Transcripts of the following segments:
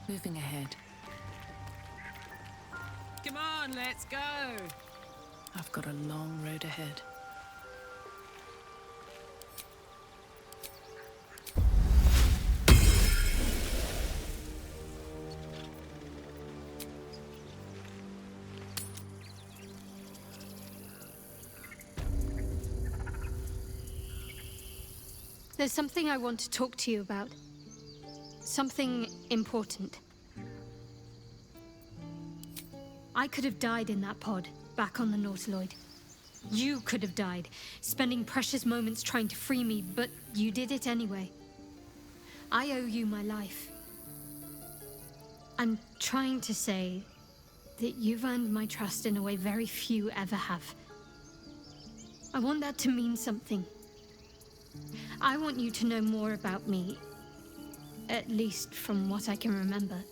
moving ahead. Come on, let's go! I've got a long road ahead. There's something I want to talk to you about. Something important. I could have died in that pod, back on the Nautiloid. You could have died, spending precious moments trying to free me, but you did it anyway. I owe you my life. I'm trying to say that you've earned my trust in a way very few ever have. I want that to mean something. I want you to know more about me, at least from what I can remember.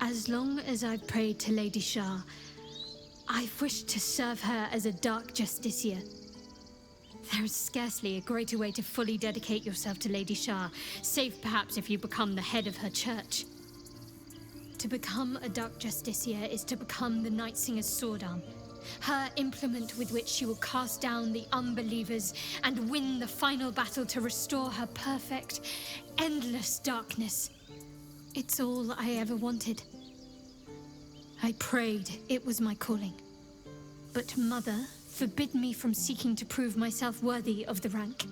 As long as I've prayed to Lady Shah, I've wished to serve her as a Dark Justiciar. There is scarcely a greater way to fully dedicate yourself to Lady Shah, save perhaps if you become the head of her church. To become a Dark Justiciar is to become the Night Singer's sword arm, her implement with which she will cast down the unbelievers and win the final battle to restore her perfect, endless darkness. It's all I ever wanted. I prayed it was my calling. But Mother forbid me from seeking to prove myself worthy of the rank.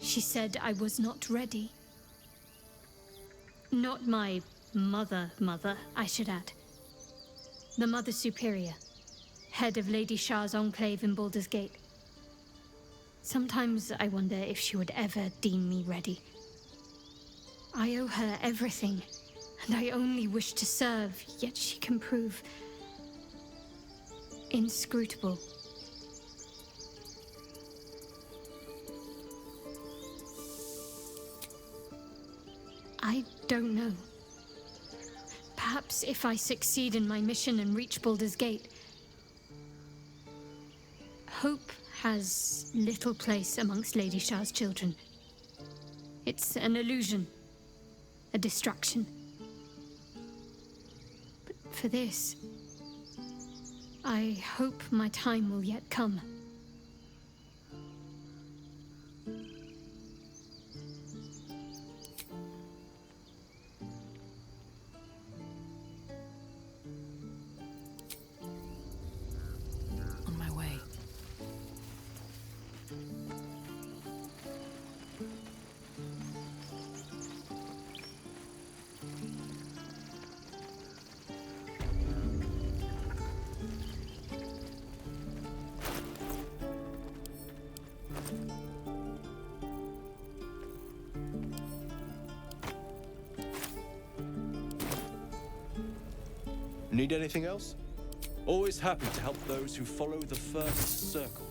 She said I was not ready. Not my mother, I should add. The Mother Superior, head of Lady Shah's enclave in Baldur's Gate. Sometimes I wonder if she would ever deem me ready. I owe her everything, and I only wish to serve, yet she can prove inscrutable. I don't know. Perhaps if I succeed in my mission and reach Baldur's Gate. Hope has little place amongst Lady Shah's children. It's an illusion, a distraction. But for this, I hope my time will yet come. On my way. Need anything else? Always happy to help those who follow the first circle.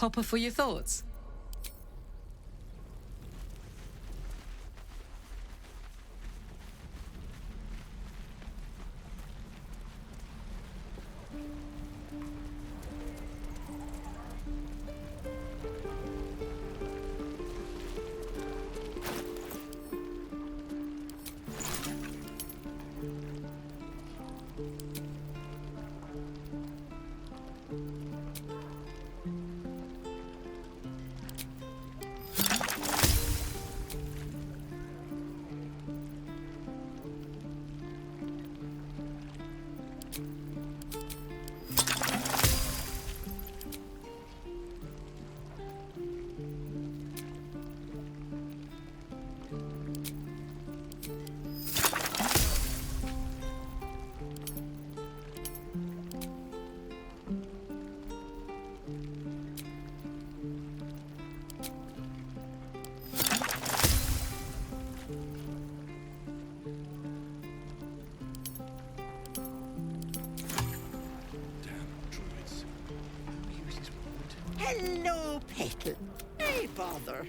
copper for your thoughts? Hello, Petal. Hey, bother.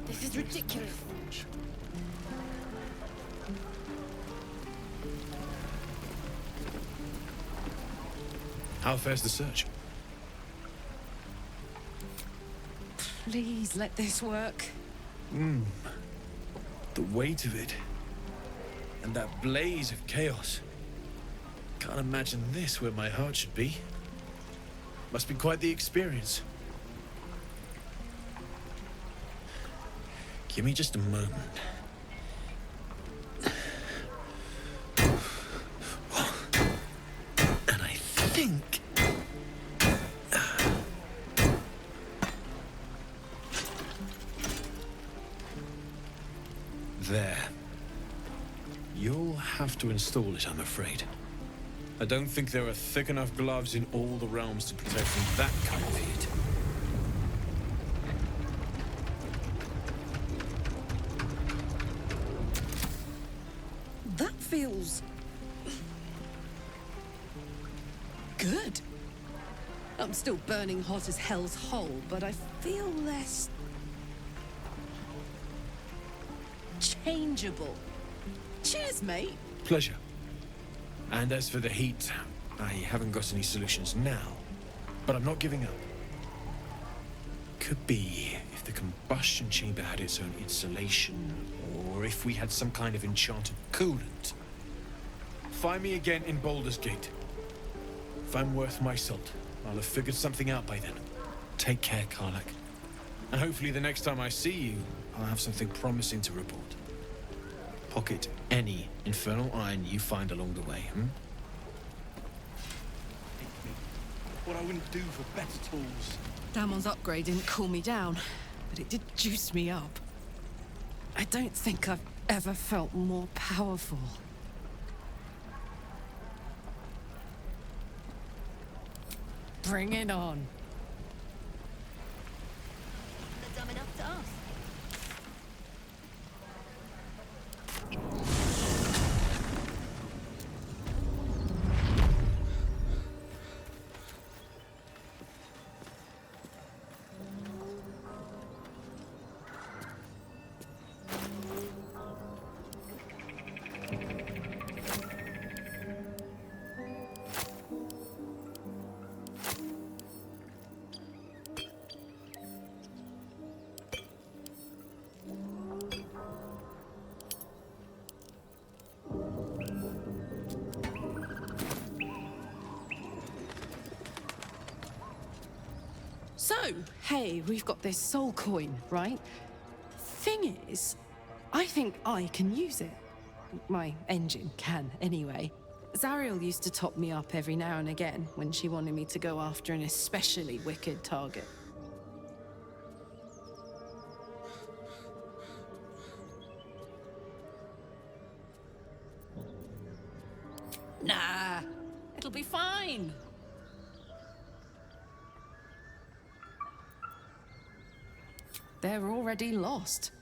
This is ridiculous. How fares the search? Please let this work. The weight of it. And that blaze of chaos. Can't imagine this where my heart should be. Must be quite the experience. Give me just a moment. And I think... There. You'll have to install it, I'm afraid. I don't think there are thick enough gloves in all the realms to protect from that kind of heat. That feels... good. I'm still burning hot as hell's hole, but I feel less... changeable. Cheers, mate. Pleasure. And as for the heat, I haven't got any solutions now, but I'm not giving up. Could be if the combustion chamber had its own insulation, or if we had some kind of enchanted coolant. Find me again in Baldur's Gate. If I'm worth my salt, I'll have figured something out by then. Take care, Karlach. And hopefully the next time I see you, I'll have something promising to report. Pocket any infernal iron you find along the way, What I wouldn't do for better tools. Damon's upgrade didn't cool me down, but it did juice me up. I don't think I've ever felt more powerful. Bring it on. They're dumb enough to ask. So, hey, we've got this soul coin, right? Thing is, I think I can use it. My engine can, anyway. Zariel used to top me up every now and again when she wanted me to go after an especially wicked target. Nah, it'll be fine. They're already lost.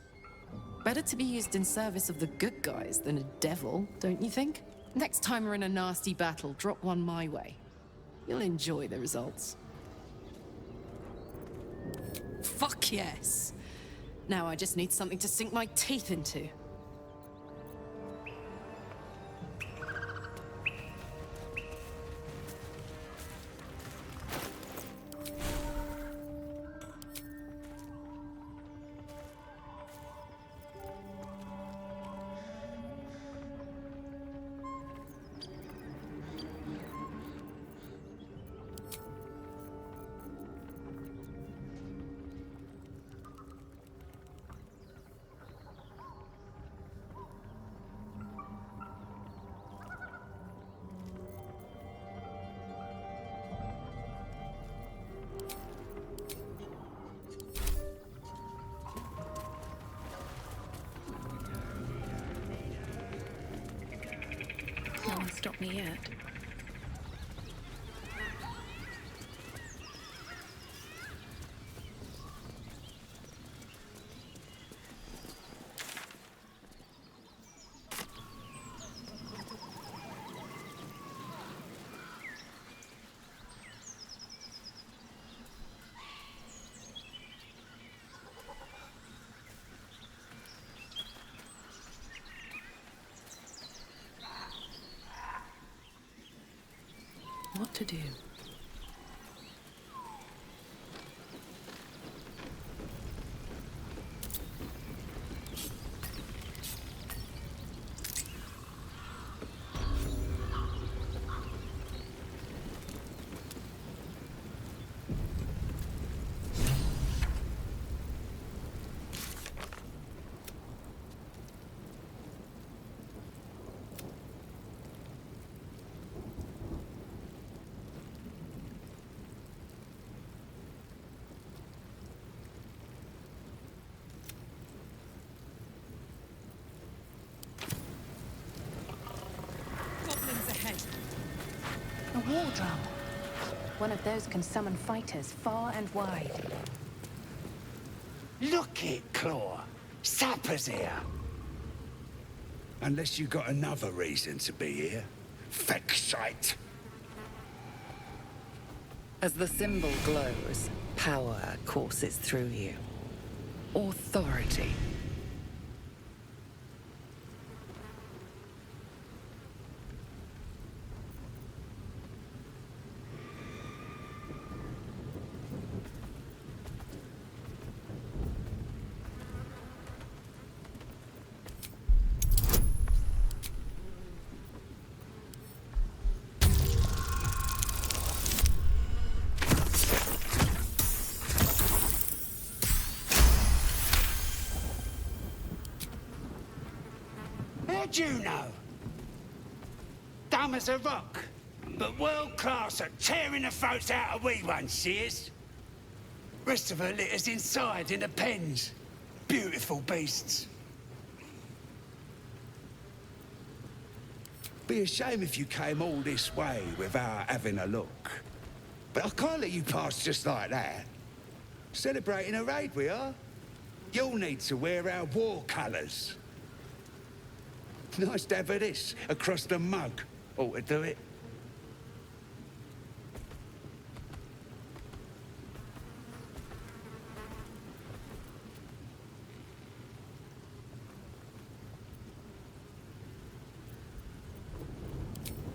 Better to be used in service of the good guys than a devil, don't you think? Next time we're in a nasty battle, drop one my way. You'll enjoy the results. Fuck yes! Now I just need something to sink my teeth into. No one stopped me yet. What to do? Goblins ahead. A war drum. One of those can summon fighters far and wide. Look it, Claw. Sapper's here. Unless you got another reason to be here. Fexite. As the symbol glows, power courses through you. Authority. How'd you know? Dumb as a rock, but world class at tearing the throats out of wee ones, she is. Rest of her litters inside in the pens. Beautiful beasts. Be a shame if you came all this way without having a look. But I can't let you pass just like that. Celebrating a raid we are. You'll need to wear our war colours. Nice to have this across the mug. Ought to do it.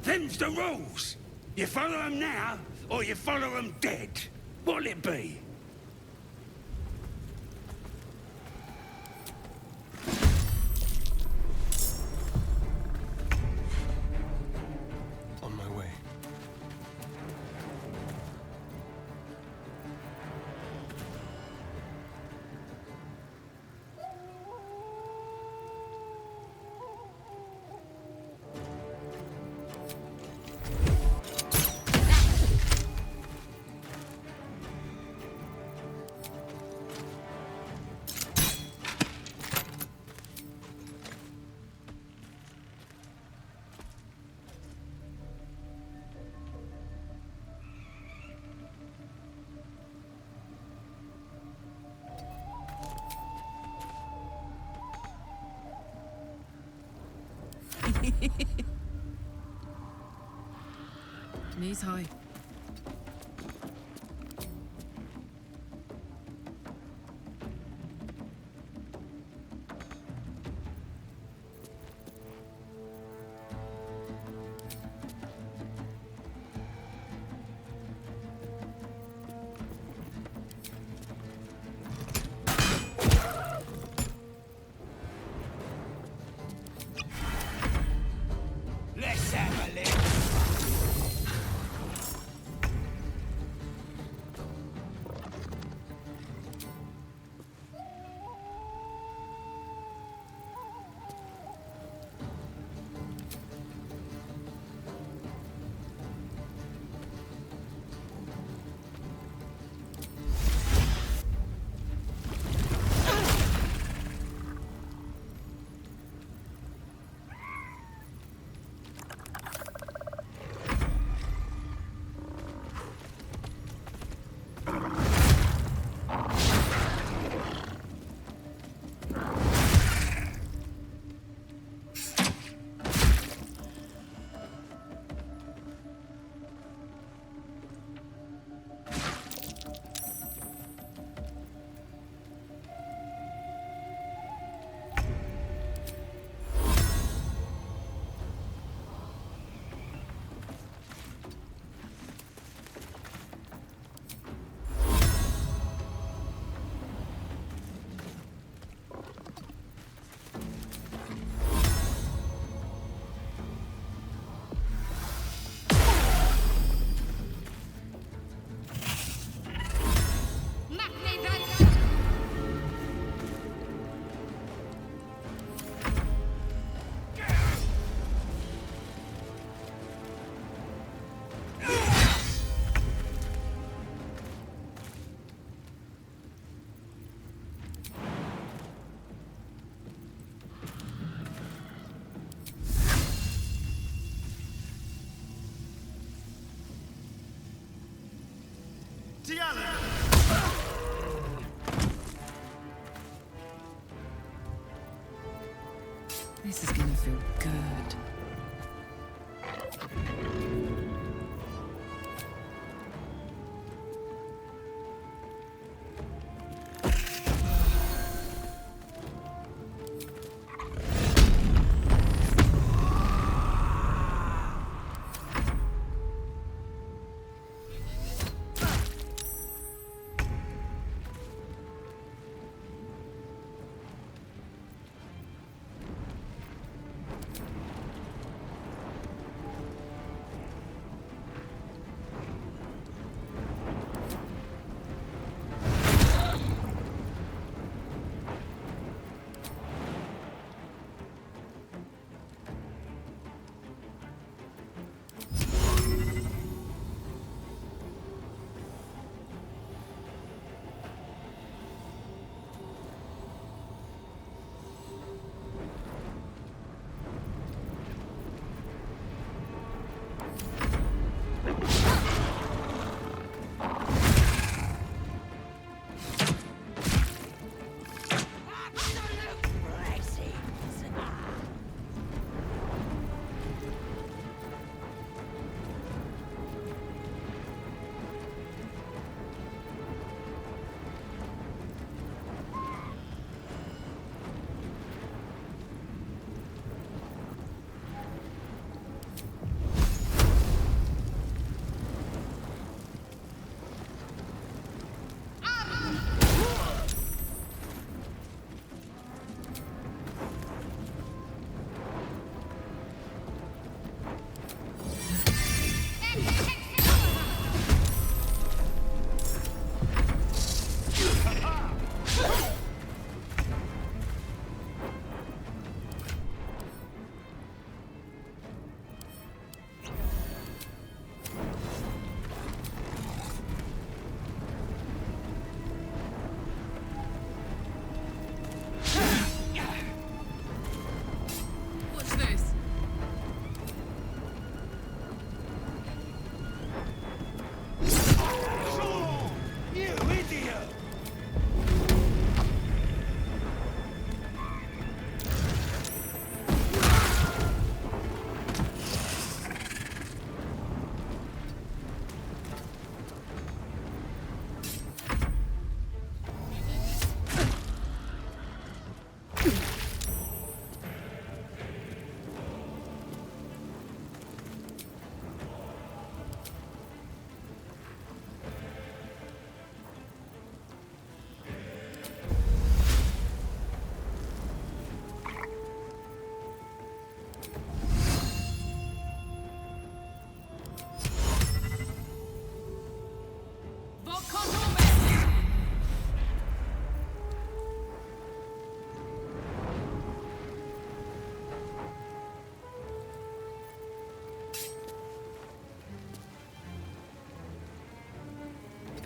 Them's the rules. You follow them now, or you follow them dead. What'll it be? On my way. Knees high. Let's have a look. This is gonna feel good.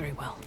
very well.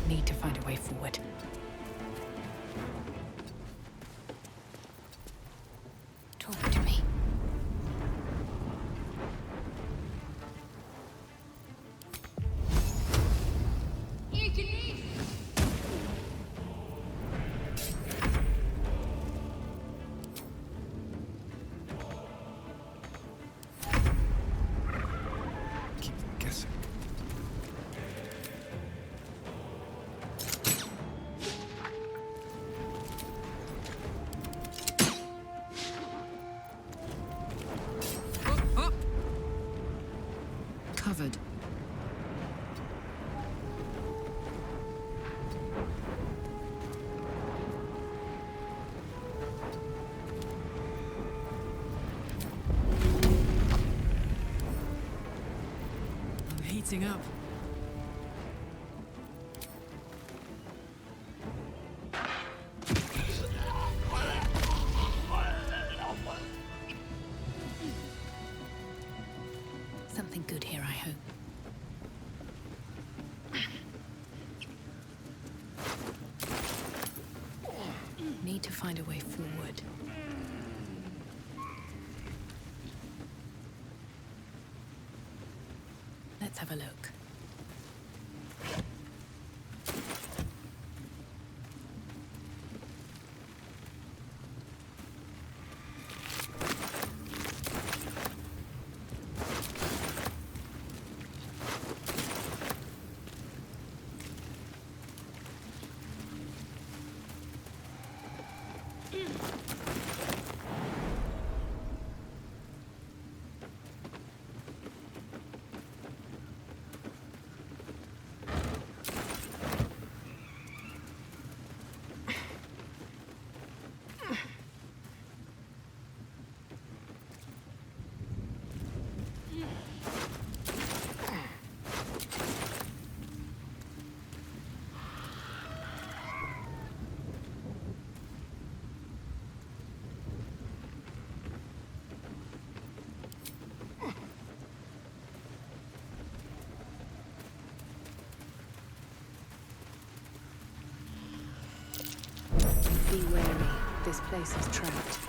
Need to find a way forward. Talk to me. Keep them guessing. Covered. I'm heating up. Something good here, I hope. Need to find a way forward. Let's have a look. Be wary. This place is trapped.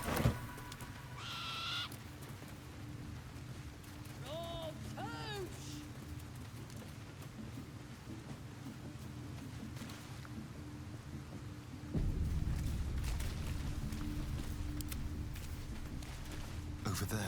Over there.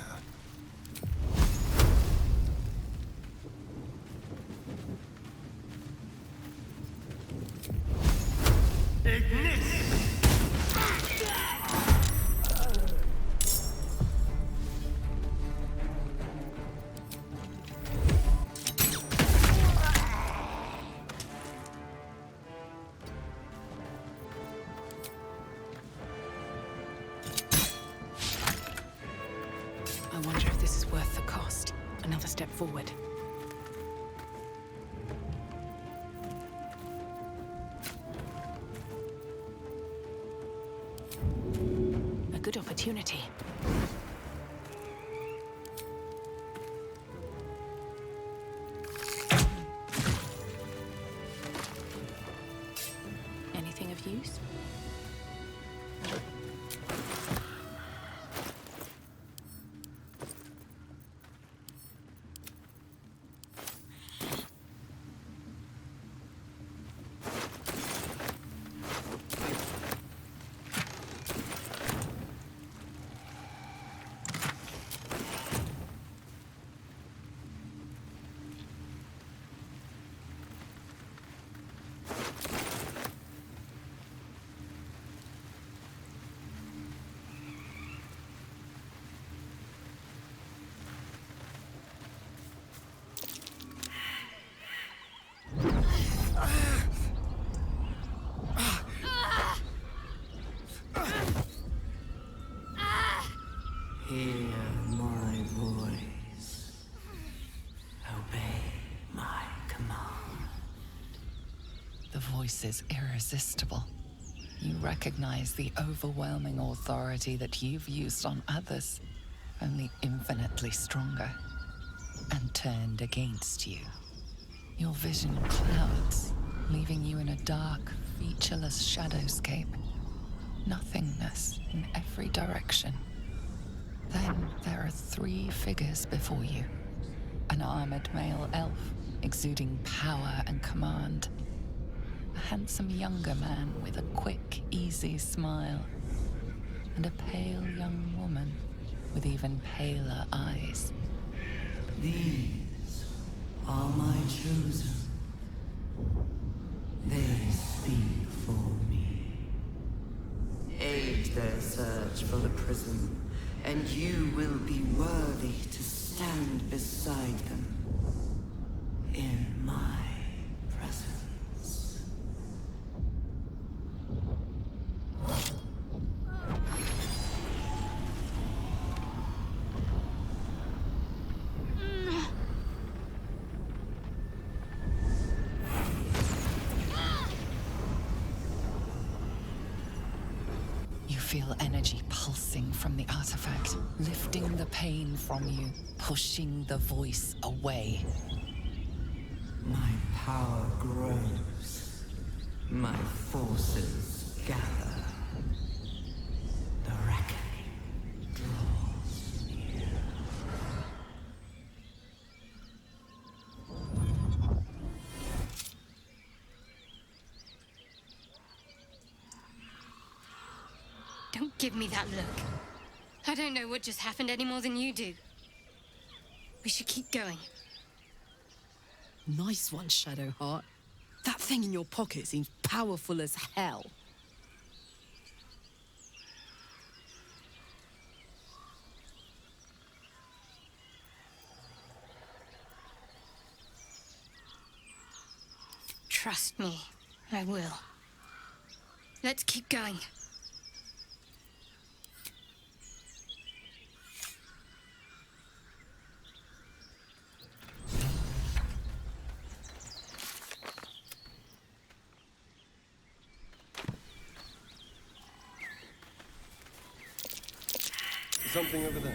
another step forward. A good opportunity. Anything of use? Hear my voice. Obey my command. The voice is irresistible. You recognize the overwhelming authority that you've used on others, only infinitely stronger, and turned against you. Your vision clouds, leaving you in a dark, featureless shadowscape. Nothingness in every direction. Then there are 3 figures before you. An armored male elf, exuding power and command. A handsome younger man with a quick, easy smile. And a pale young woman with even paler eyes. These are my chosen. They speak for me. Aid their search for the prism, and you will be worthy to stand beside them in my presence. You feel energy pulsing from the artifact, lifting the pain from you, pushing the voice away. My power grows. My forces gather. The reckoning draws near. Don't give me that look. I don't know what just happened any more than you do. We should keep going. Nice one, Shadowheart. That thing in your pocket seems powerful as hell. Trust me, I will. Let's keep going. Something over there.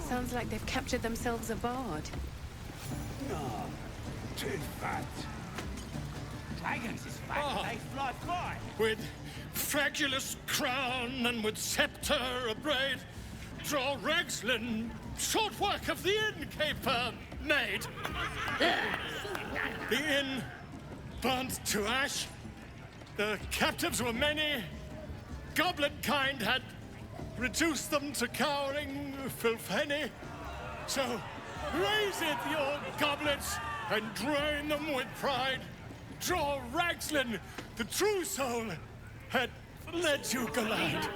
Sounds like they've captured themselves a bard. No, too fat. Dragons is fat, they fly fly. With fragulous crown and with sceptre abraid, draw Ragslin, short work of the innkeeper made. The inn burnt to ash. The captives were many. Goblin kind had reduced them to cowering filfhenny. So raise it, your goblets, and drain them with pride. Draw Ragslin, the true soul, had let you glide.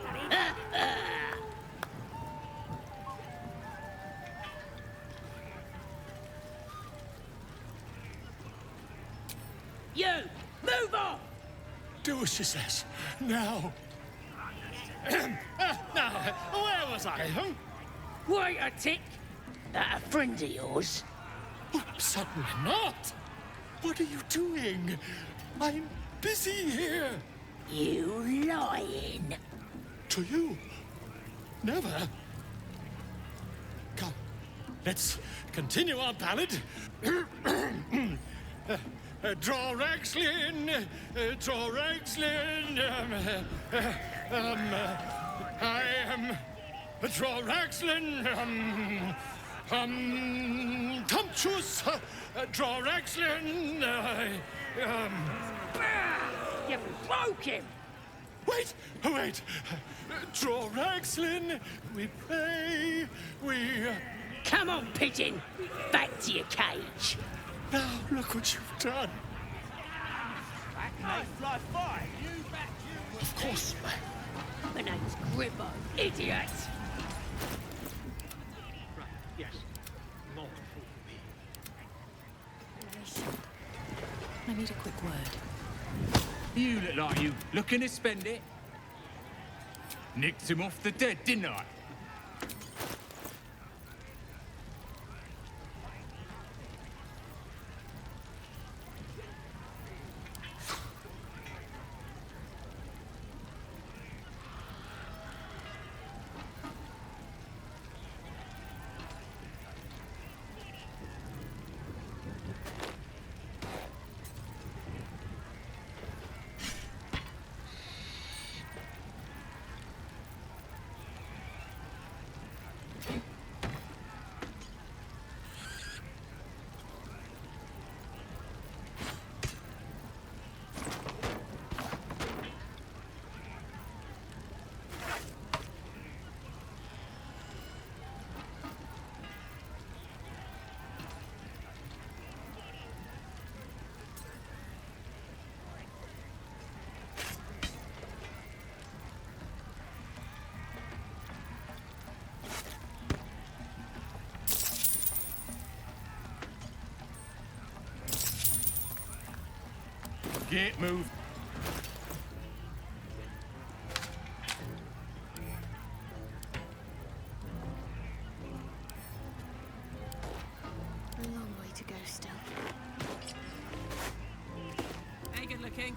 You, move on! Do as she says. Now. Now, where was I? Huh? Wait a tick. That a friend of yours? Oh, certainly not. What are you doing? I'm busy here. You lying. To you? Never. Let's continue our ballad. Draw Ragslin, draw Ragslin. I am draw Ragslin. Tumptuous. Draw Ragslin. You broke him. Wait, wait. Draw Ragslin. We play. We. Come on, pigeon. Back to your cage. Now look what you've done. They fly far. You back you. Of course. My name's Gribbo, idiot. Right, yes. Not I need a quick word. You look like you looking to spend it. Nicked him off the dead, didn't I? Get moved. A long way to go still. Hey, good looking.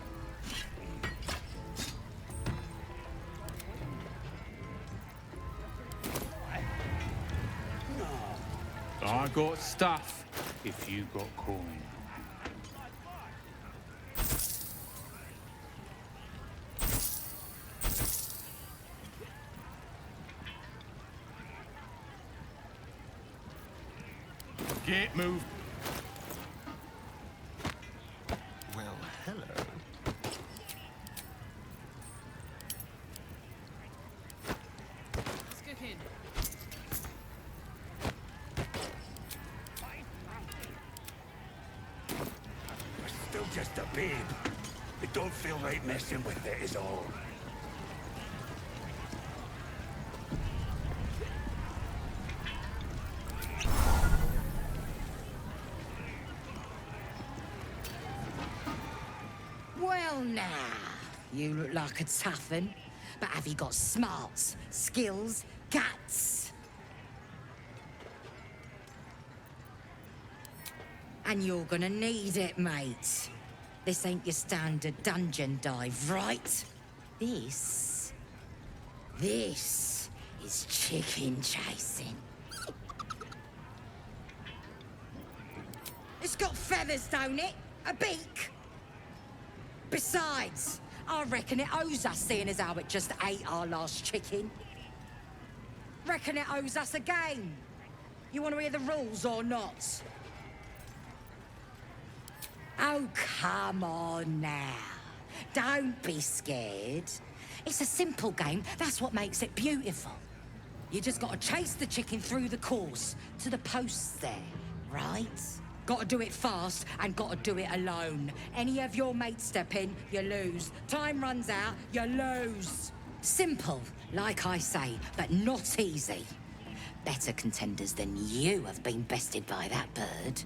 I got stuff if you got coin. Get moved. Well, hello. Skooking. You're still just a babe. It don't feel right messing with it is all. Well now, you look like a tough un, but have you got smarts, skills, guts? And you're gonna need it, mate. This ain't your standard dungeon dive, right? This is chicken chasing. It's got feathers, don't it? A beak? Besides, I reckon it owes us, seeing as how it just ate our last chicken. Reckon it owes us a game. You want to hear the rules or not? Oh, come on now. Don't be scared. It's a simple game. That's what makes it beautiful. You just gotta chase the chicken through the course to the posts there, right? Gotta do it fast and gotta do it alone. Any of your mates step in, you lose. Time runs out, you lose. Simple, like I say, but not easy. Better contenders than you have been bested by that bird.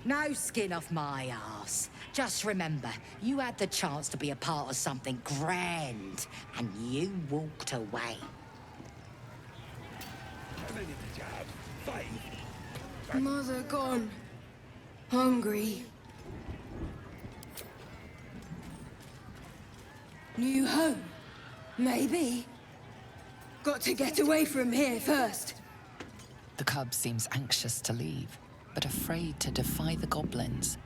No skin off my arse. Just remember, you had the chance to be a part of something grand, and you walked away. Mother gone. Hungry. New home? Maybe. Got to get away from here first. The cub seems anxious to leave, but afraid to defy the goblins.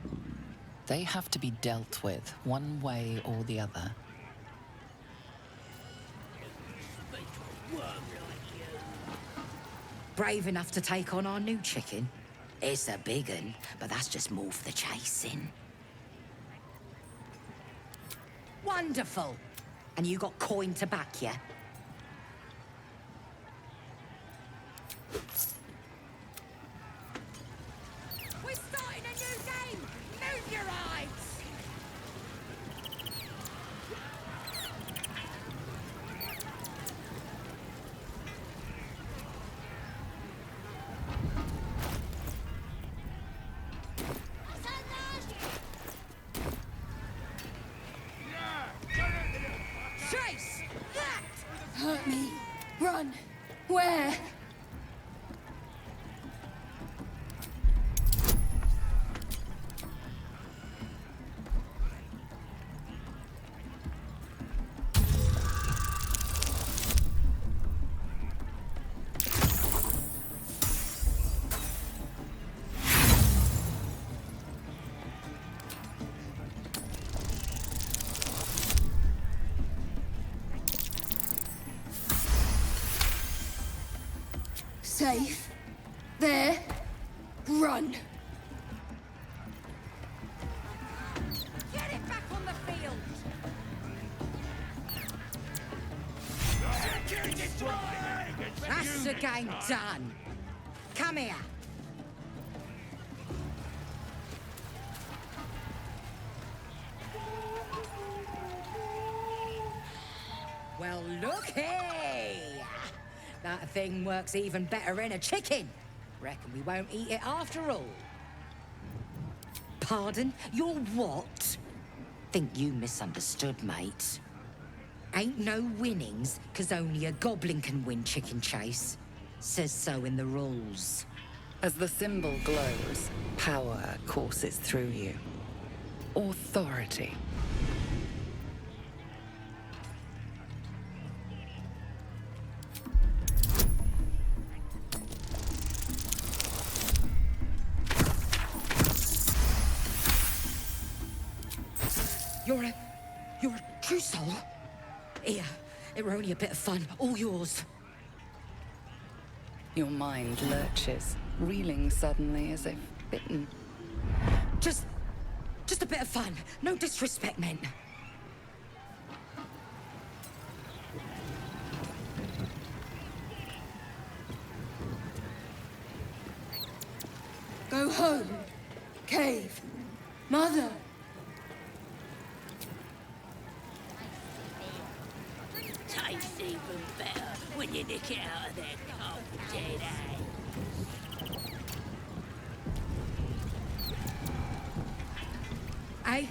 They have to be dealt with one way or the other. Brave enough to take on our new chicken? It's a big un, but that's just more for the chasing. Wonderful! And you got coin to back you? We're starting a new game! Move your eyes! Chase! That! Hurt me. Run. Where? Safe. There. Run. Get it back on the field! That's the game done. Come here. Well, looky! That thing works even better in a chicken. Reckon we won't eat it after all. Pardon? You're what? Think you misunderstood, mate. Ain't no winnings, 'cause only a goblin can win chicken chase. Says so in the rules. As the symbol glows, power courses through you. Authority. You're a true soul? Here, it were only a bit of fun, all yours. Your mind lurches, reeling suddenly as if bitten. Just a bit of fun. No disrespect meant. Go home. Cave. Mother. Tastes even better when you nick it out of their cold dead Eh?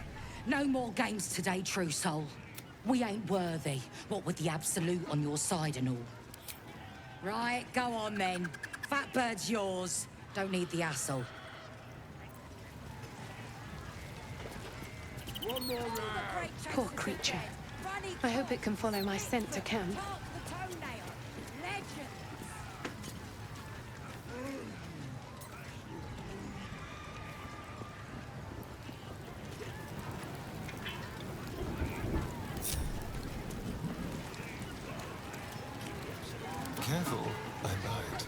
No more games today, true soul. We ain't worthy, what with the absolute on your side and all. Right, go on then. Fat bird's yours. Don't need the hassle. Poor creature. I hope it can follow my scent to camp. Careful, I lied.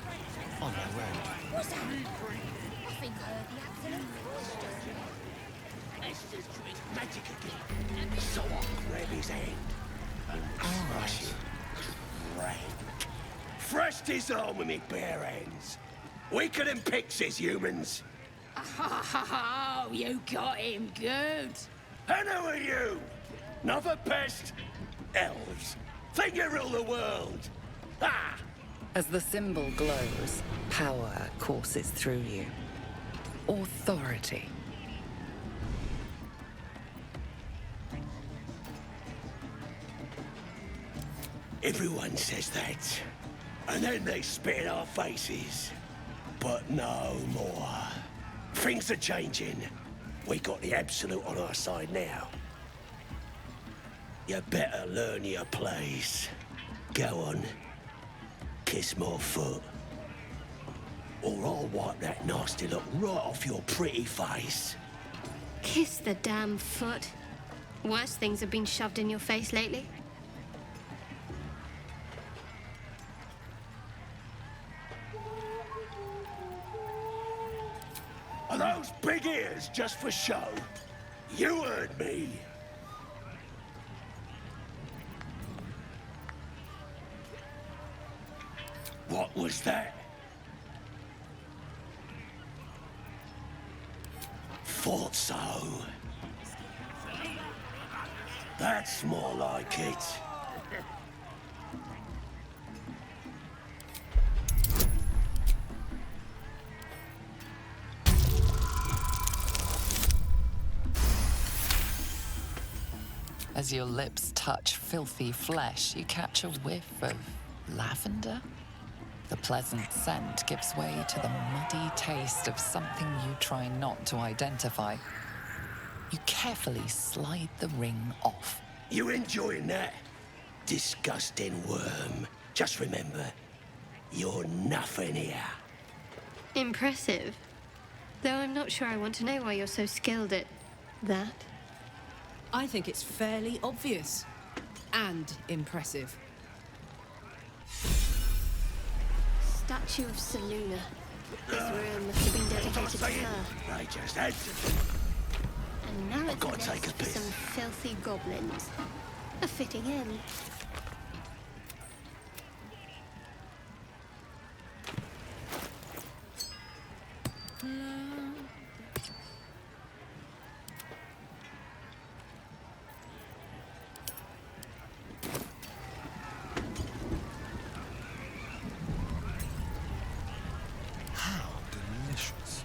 On my way. What's that? I think I heard the absolute Let's just drink magic again. So I'll grab his hand and crush it. Crank. Thrust his arm with me bare hands. Weaker than pixies, humans. Oh, you got him good. And who are you? Another pest? Elves. Think you rule the world. Ah! As the symbol glows, power courses through you. Authority. Everyone says that. And then they spit in our faces. But no more. Things are changing. We got the Absolute on our side now. You better learn your place. Go on. Kiss my foot. Or I'll wipe that nasty look right off your pretty face. Kiss the damn foot. Worse things have been shoved in your face lately. Are those big ears just for show? You heard me. What was that? Thought so. That's more like it. As your lips touch filthy flesh, you catch a whiff of lavender. The pleasant scent gives way to the muddy taste of something you try not to identify. You carefully slide the ring off. You enjoying that? Disgusting worm. Just remember, you're nothing here. Impressive. Though I'm not sure I want to know why you're so skilled at that. I think it's fairly obvious. And impressive. Statue of Seluna. This room must have been dedicated to her. I just had to. And now it's gotta a take a nest for piss. some filthy goblins. A fitting end. How delicious.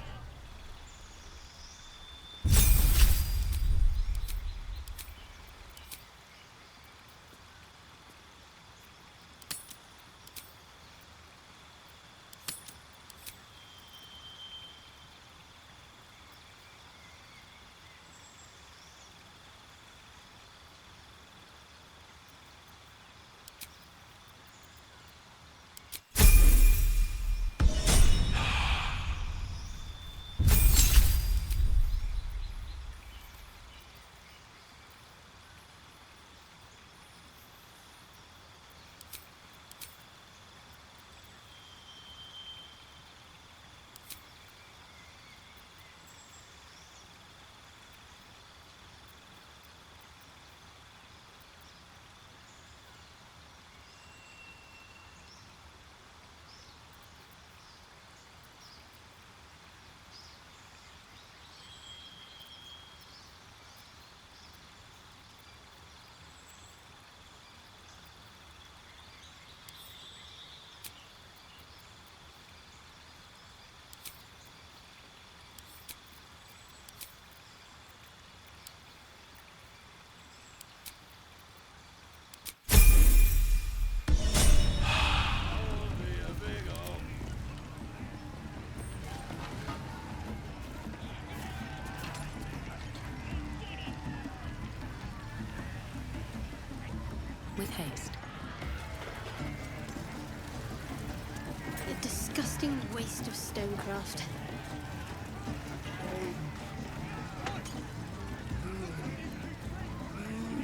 with haste. A disgusting waste of stonecraft.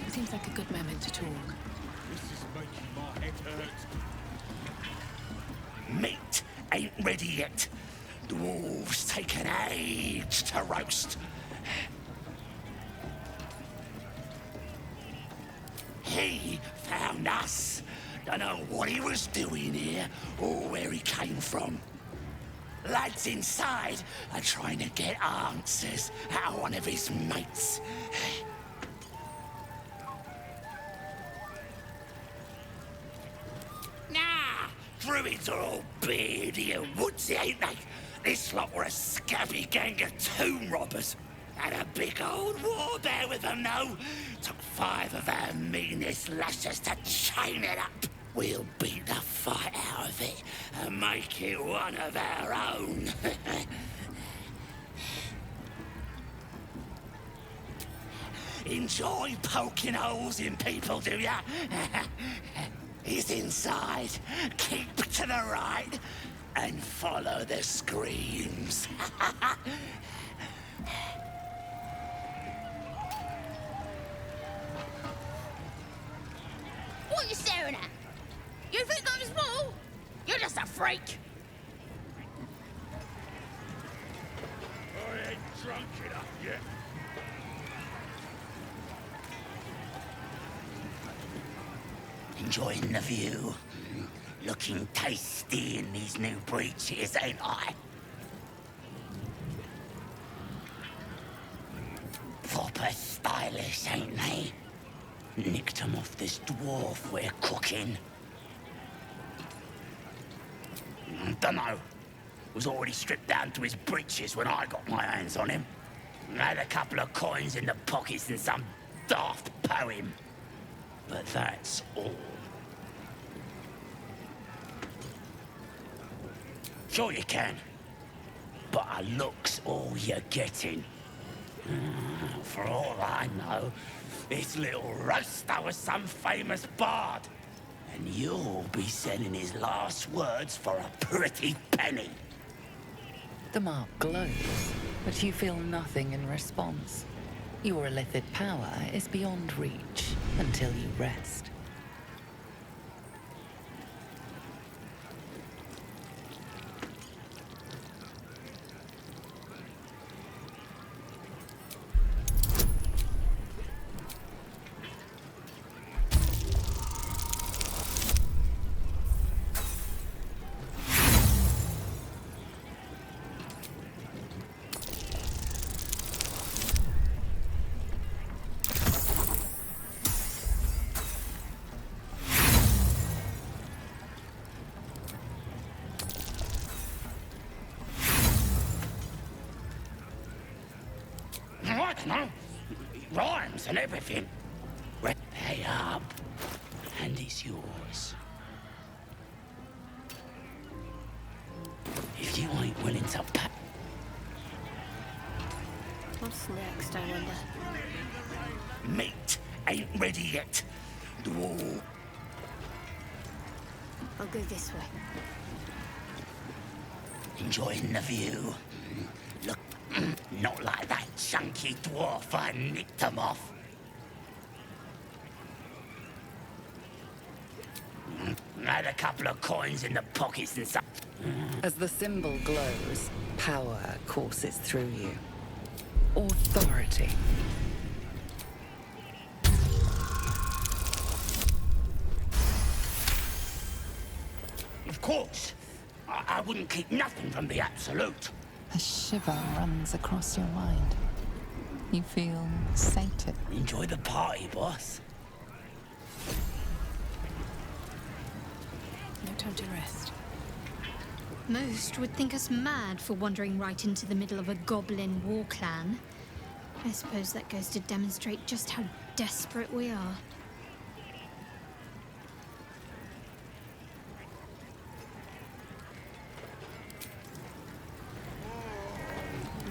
Seems like a good moment to talk. This is making my head hurt. Meat ain't ready yet. The wolves take an age to roast. He found us. Don't know what he was doing here or where he came from. Lads inside are trying to get answers out of one of his mates. Nah, druids are all beardy and woodsy, ain't they? This lot were a scabby gang of tomb robbers. Had a big old war bear with them, though. Took 5 of our meanest lashes to chain it up. We'll beat the fight out of it and make it one of our own. Enjoy poking holes in people, do ya? He's inside. Keep to the right and follow the screams. What are you staring at? You think I'm small? You're just a freak. I ain't drunk enough yet. Enjoying the view. Looking tasty in these new breeches, ain't I? Proper stylish, ain't they? Nicked 'em off this dwarf we're cooking. Dunno. Was already stripped down to his breeches when I got my hands on him. Had a couple of coins in the pockets and some daft poem. But that's all. Sure you can. But a look's all you're getting. For all I know, this little roaster was some famous bard. And you'll be sending his last words for a pretty penny. The mark glows, but you feel nothing in response. Your illithid power is beyond reach until you rest. No, rhymes and everything. Pay up, and it's yours. If you ain't willing to pay. What's next, I wonder? Meat ain't ready yet. Dwarf. I'll go this way. Enjoying the view. Look, not like that chunky dwarf I nicked him off. Had a couple of coins in the pockets and some. As the symbol glows, power courses through you. Authority. Of course. I wouldn't keep nothing from the Absolute. A shiver runs across your mind. You feel sated. Enjoy the party, boss. No time to rest. Most would think us mad for wandering right into the middle of a goblin war clan. I suppose that goes to demonstrate just how desperate we are.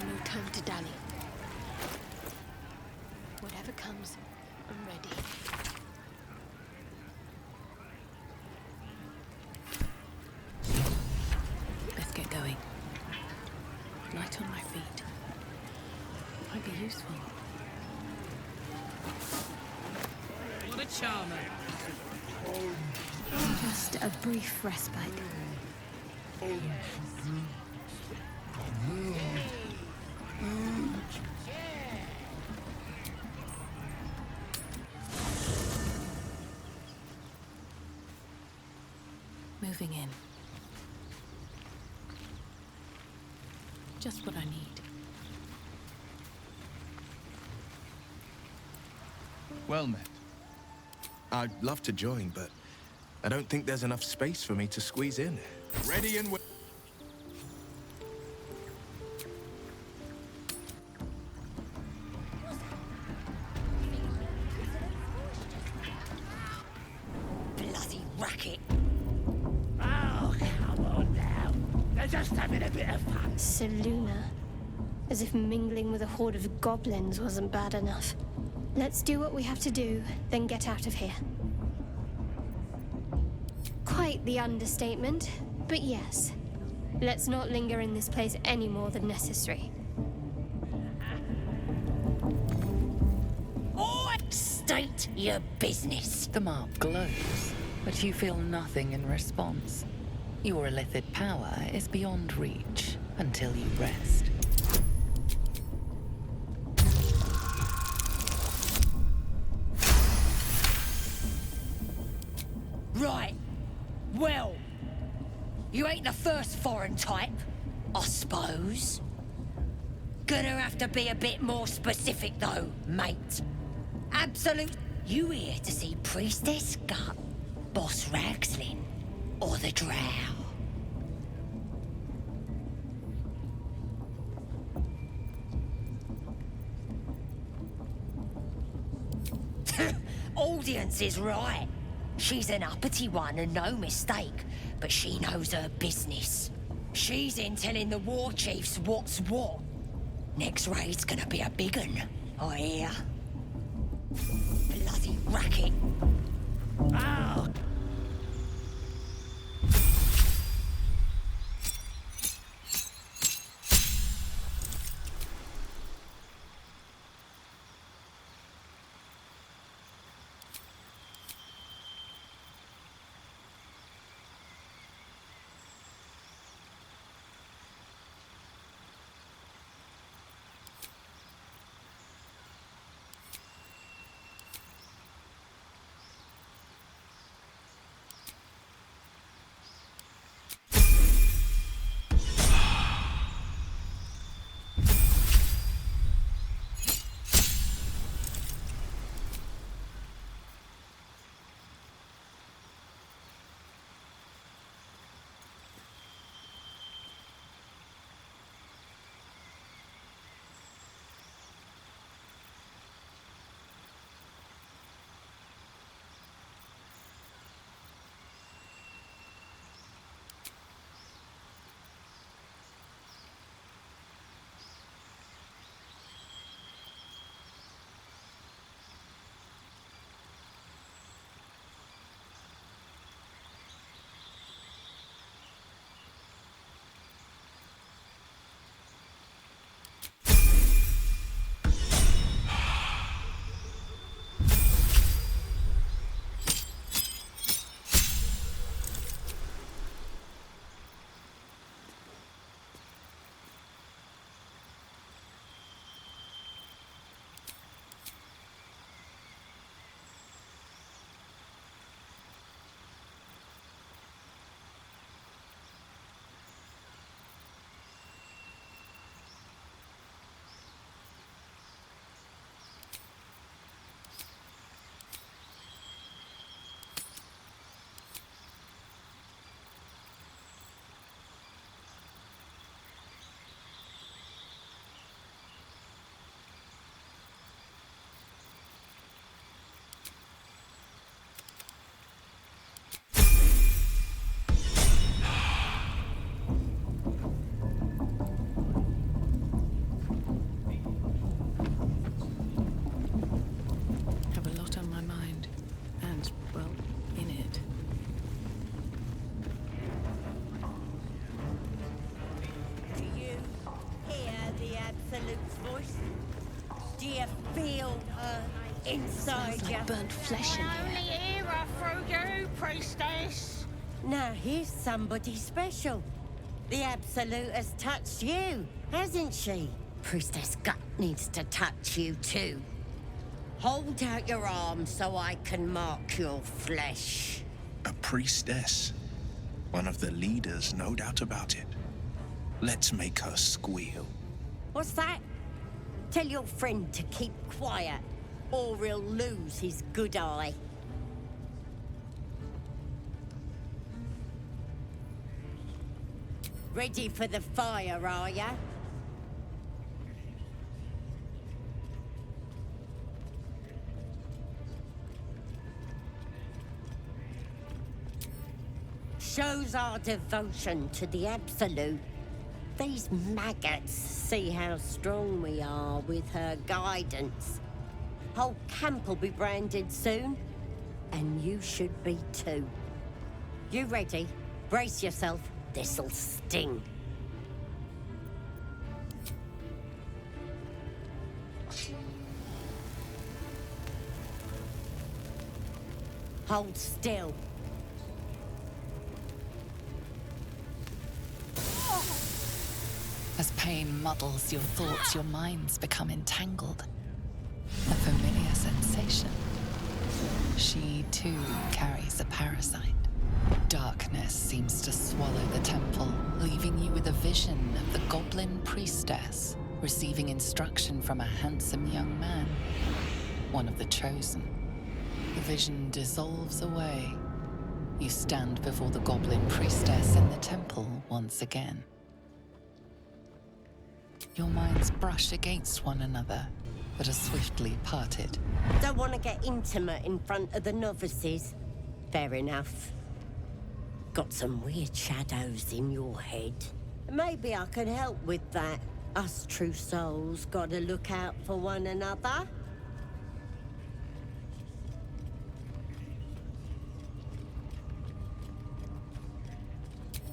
No time to dally. Whatever comes, I'm ready. light on my feet. Might be useful. What a charmer. Just a brief respite. Moving in. Just what I need. Well met. I'd love to join, but I don't think there's enough space for me to squeeze in. Ready and Bloody racket. Oh, come on now. They're just having a bit of fun. Seluna. As if mingling with a horde of goblins wasn't bad enough. Let's do what we have to do, then get out of here. Quite the understatement, but yes. Let's not linger in this place any more than necessary. State your business. The mark glows, but you feel nothing in response. Your illithid power is beyond reach until you rest. Right. Well, you ain't the first foreign type, I suppose. Gonna have to be a bit more specific though, mate. Absolute. You here to see Priestess Gut, Boss Ragslin, or the Drow? Audience is right. She's an uppity one and no mistake, but she knows her business. She's in telling the war chiefs what's what. Next raid's gonna be a big un, I hear. Bloody racket. Oh. Absolute's voice? Do you feel her inside you? Burnt flesh in I only hear her through you, priestess. Now here's somebody special. The Absolute has touched you, hasn't she? Priestess Gut needs to touch you too. Hold out your arm so I can mark your flesh. A priestess. One of the leaders, no doubt about it. Let's make her squeal. What's that? Tell your friend to keep quiet, or he'll lose his good eye. Ready for the fire, are ya? Shows our devotion to the Absolute. These maggots see how strong we are with her guidance. Whole camp will be branded soon, and you should be too. You ready? Brace yourself. This'll sting. Hold still. As pain muddles your thoughts, your minds become entangled. A familiar sensation. She too carries a parasite. Darkness seems to swallow the temple, leaving you with a vision of the Goblin priestess receiving instruction from a handsome young man, one of the chosen. The vision dissolves away. You stand before the Goblin priestess in the temple once again. Your minds brush against one another, but are swiftly parted. Don't want to get intimate in front of the novices? Fair enough. Got some weird shadows in your head. Maybe I can help with that. Us true souls gotta look out for one another.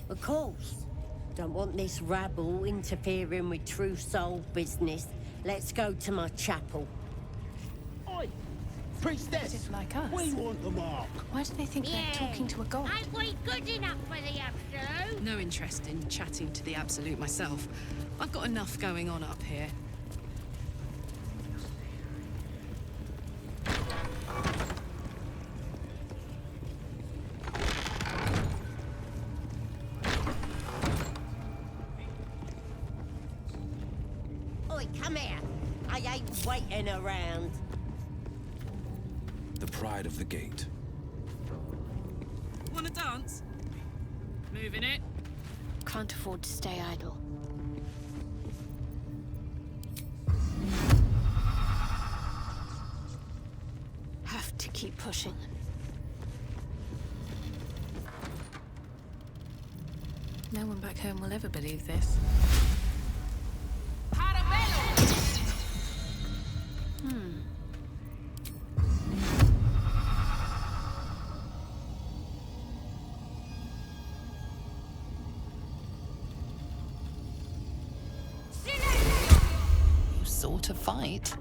Of course. Don't want this rabble interfering with true soul business. Let's go to my chapel. Oi! Priestess! Like us. We want the mark. Why do they think they're talking to a god? Ain't we good enough for the Absolute? No interest in chatting to the Absolute myself. I've got enough going on up here. Oi, come here. I ain't waiting around. The pride of the gate. Want to dance? Moving it. Can't afford to stay idle. Have to keep pushing. No one back home will ever believe this. You sought a fight.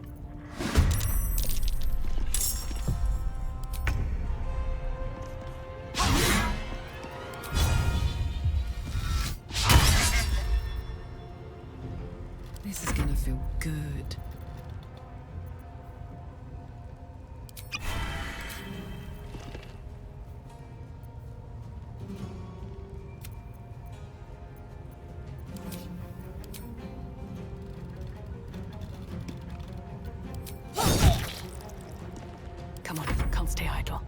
This is gonna feel good. Come on, can't stay idle.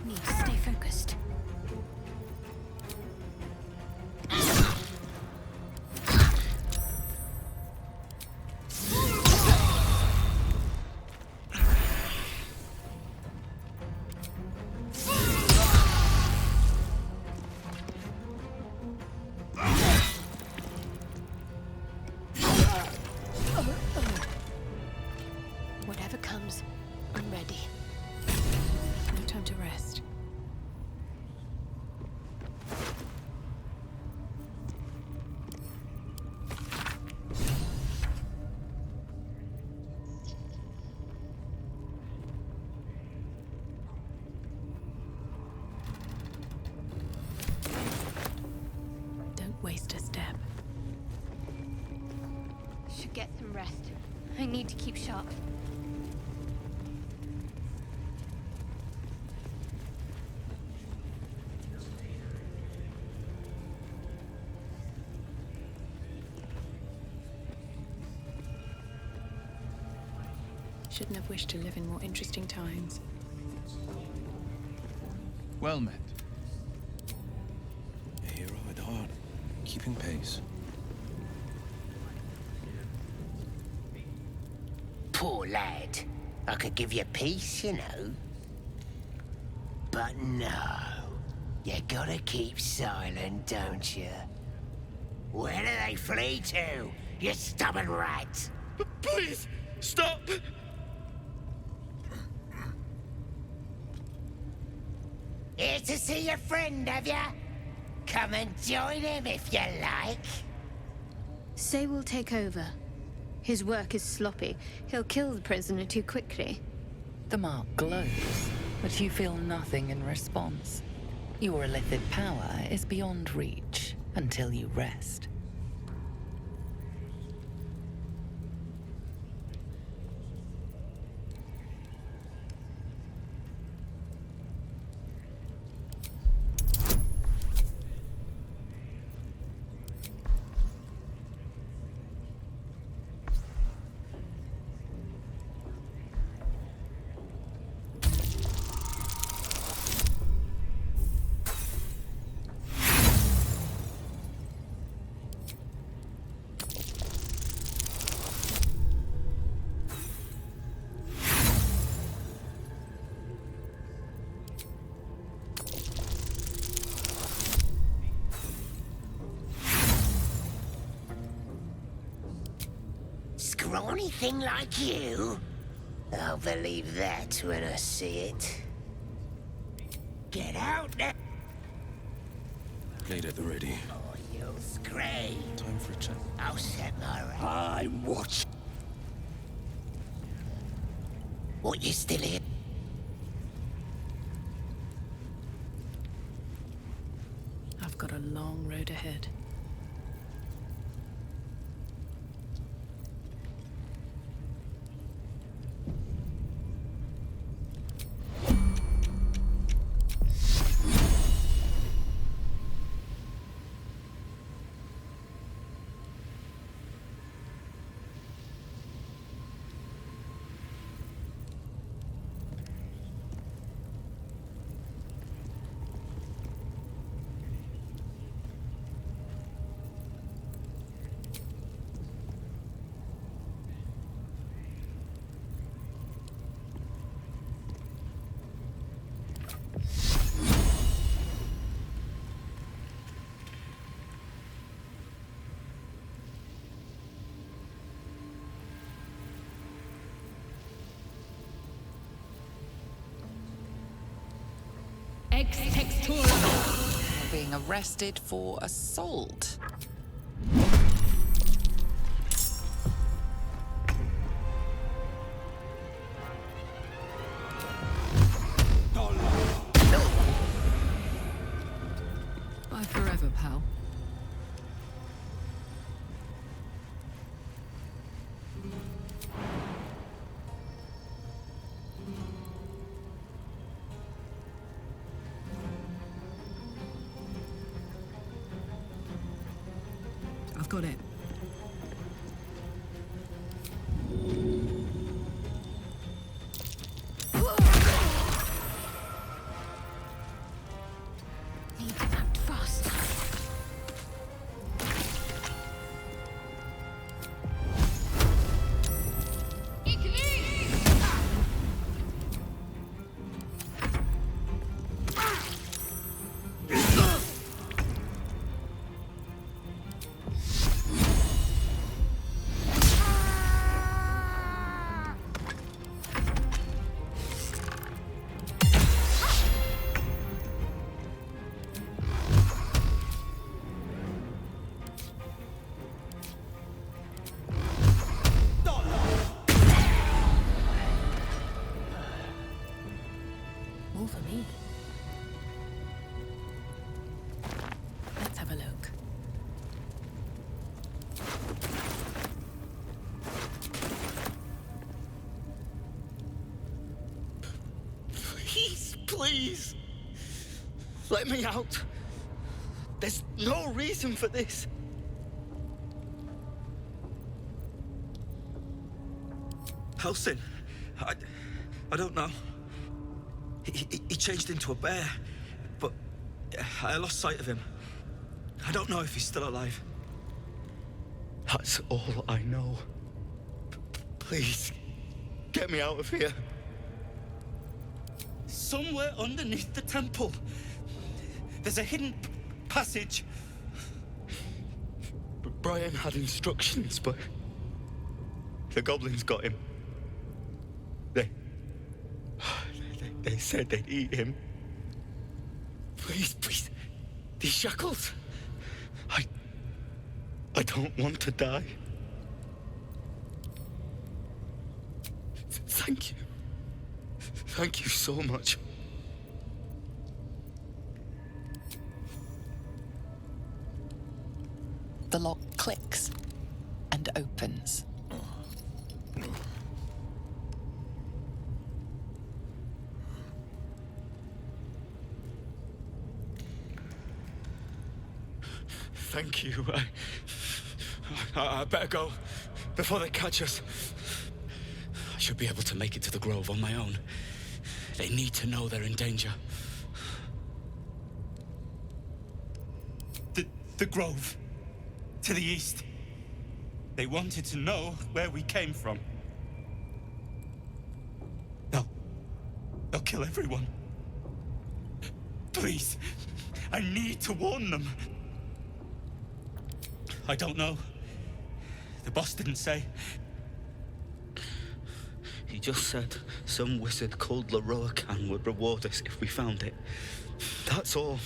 Need to stay focused. waste a step. Should get some rest. I need to keep sharp. Shouldn't have wished to live in more interesting times. Well met. A hero at heart, keeping pace. Poor lad. I could give you peace, you know. But no. You gotta keep silent, don't you? Where do they flee to, you stubborn rat? Please, stop! Here to see your friend, have ya? Come and join him if you like. Say we'll take over. His work is sloppy. He'll kill the prisoner too quickly. The mark glows, but you feel nothing in response. Your illithid power is beyond reach until you rest. Scrawny thing like you? I'll believe that when I see it. Get out there! Blade at the ready. Oh, you'll scream. Time for a chat. I'll set my right. I'm watching. What, you still here? I've got a long road ahead. Being arrested for assault. Bye forever, pal. I've got it. Need to act fast. Please! Let me out. There's no reason for this. Halsin, I don't know. He changed into a bear, but I lost sight of him. I don't know if he's still alive. That's all I know. Please, get me out of here. Somewhere underneath the temple, there's a hidden passage. Brian had instructions, but the goblins got him. They said they'd eat him. Please, these shackles. I don't want to die. Thank you. Thank you so much. The lock clicks and opens. Thank you. I better go before they catch us. I should be able to make it to the Grove on my own. They need to know they're in danger. The Grove. To the east. They wanted to know where we came from. They'll kill everyone. Please. I need to warn them. I don't know. The boss didn't say. He just said some wizard called Leroacan would reward us if we found it. That's all.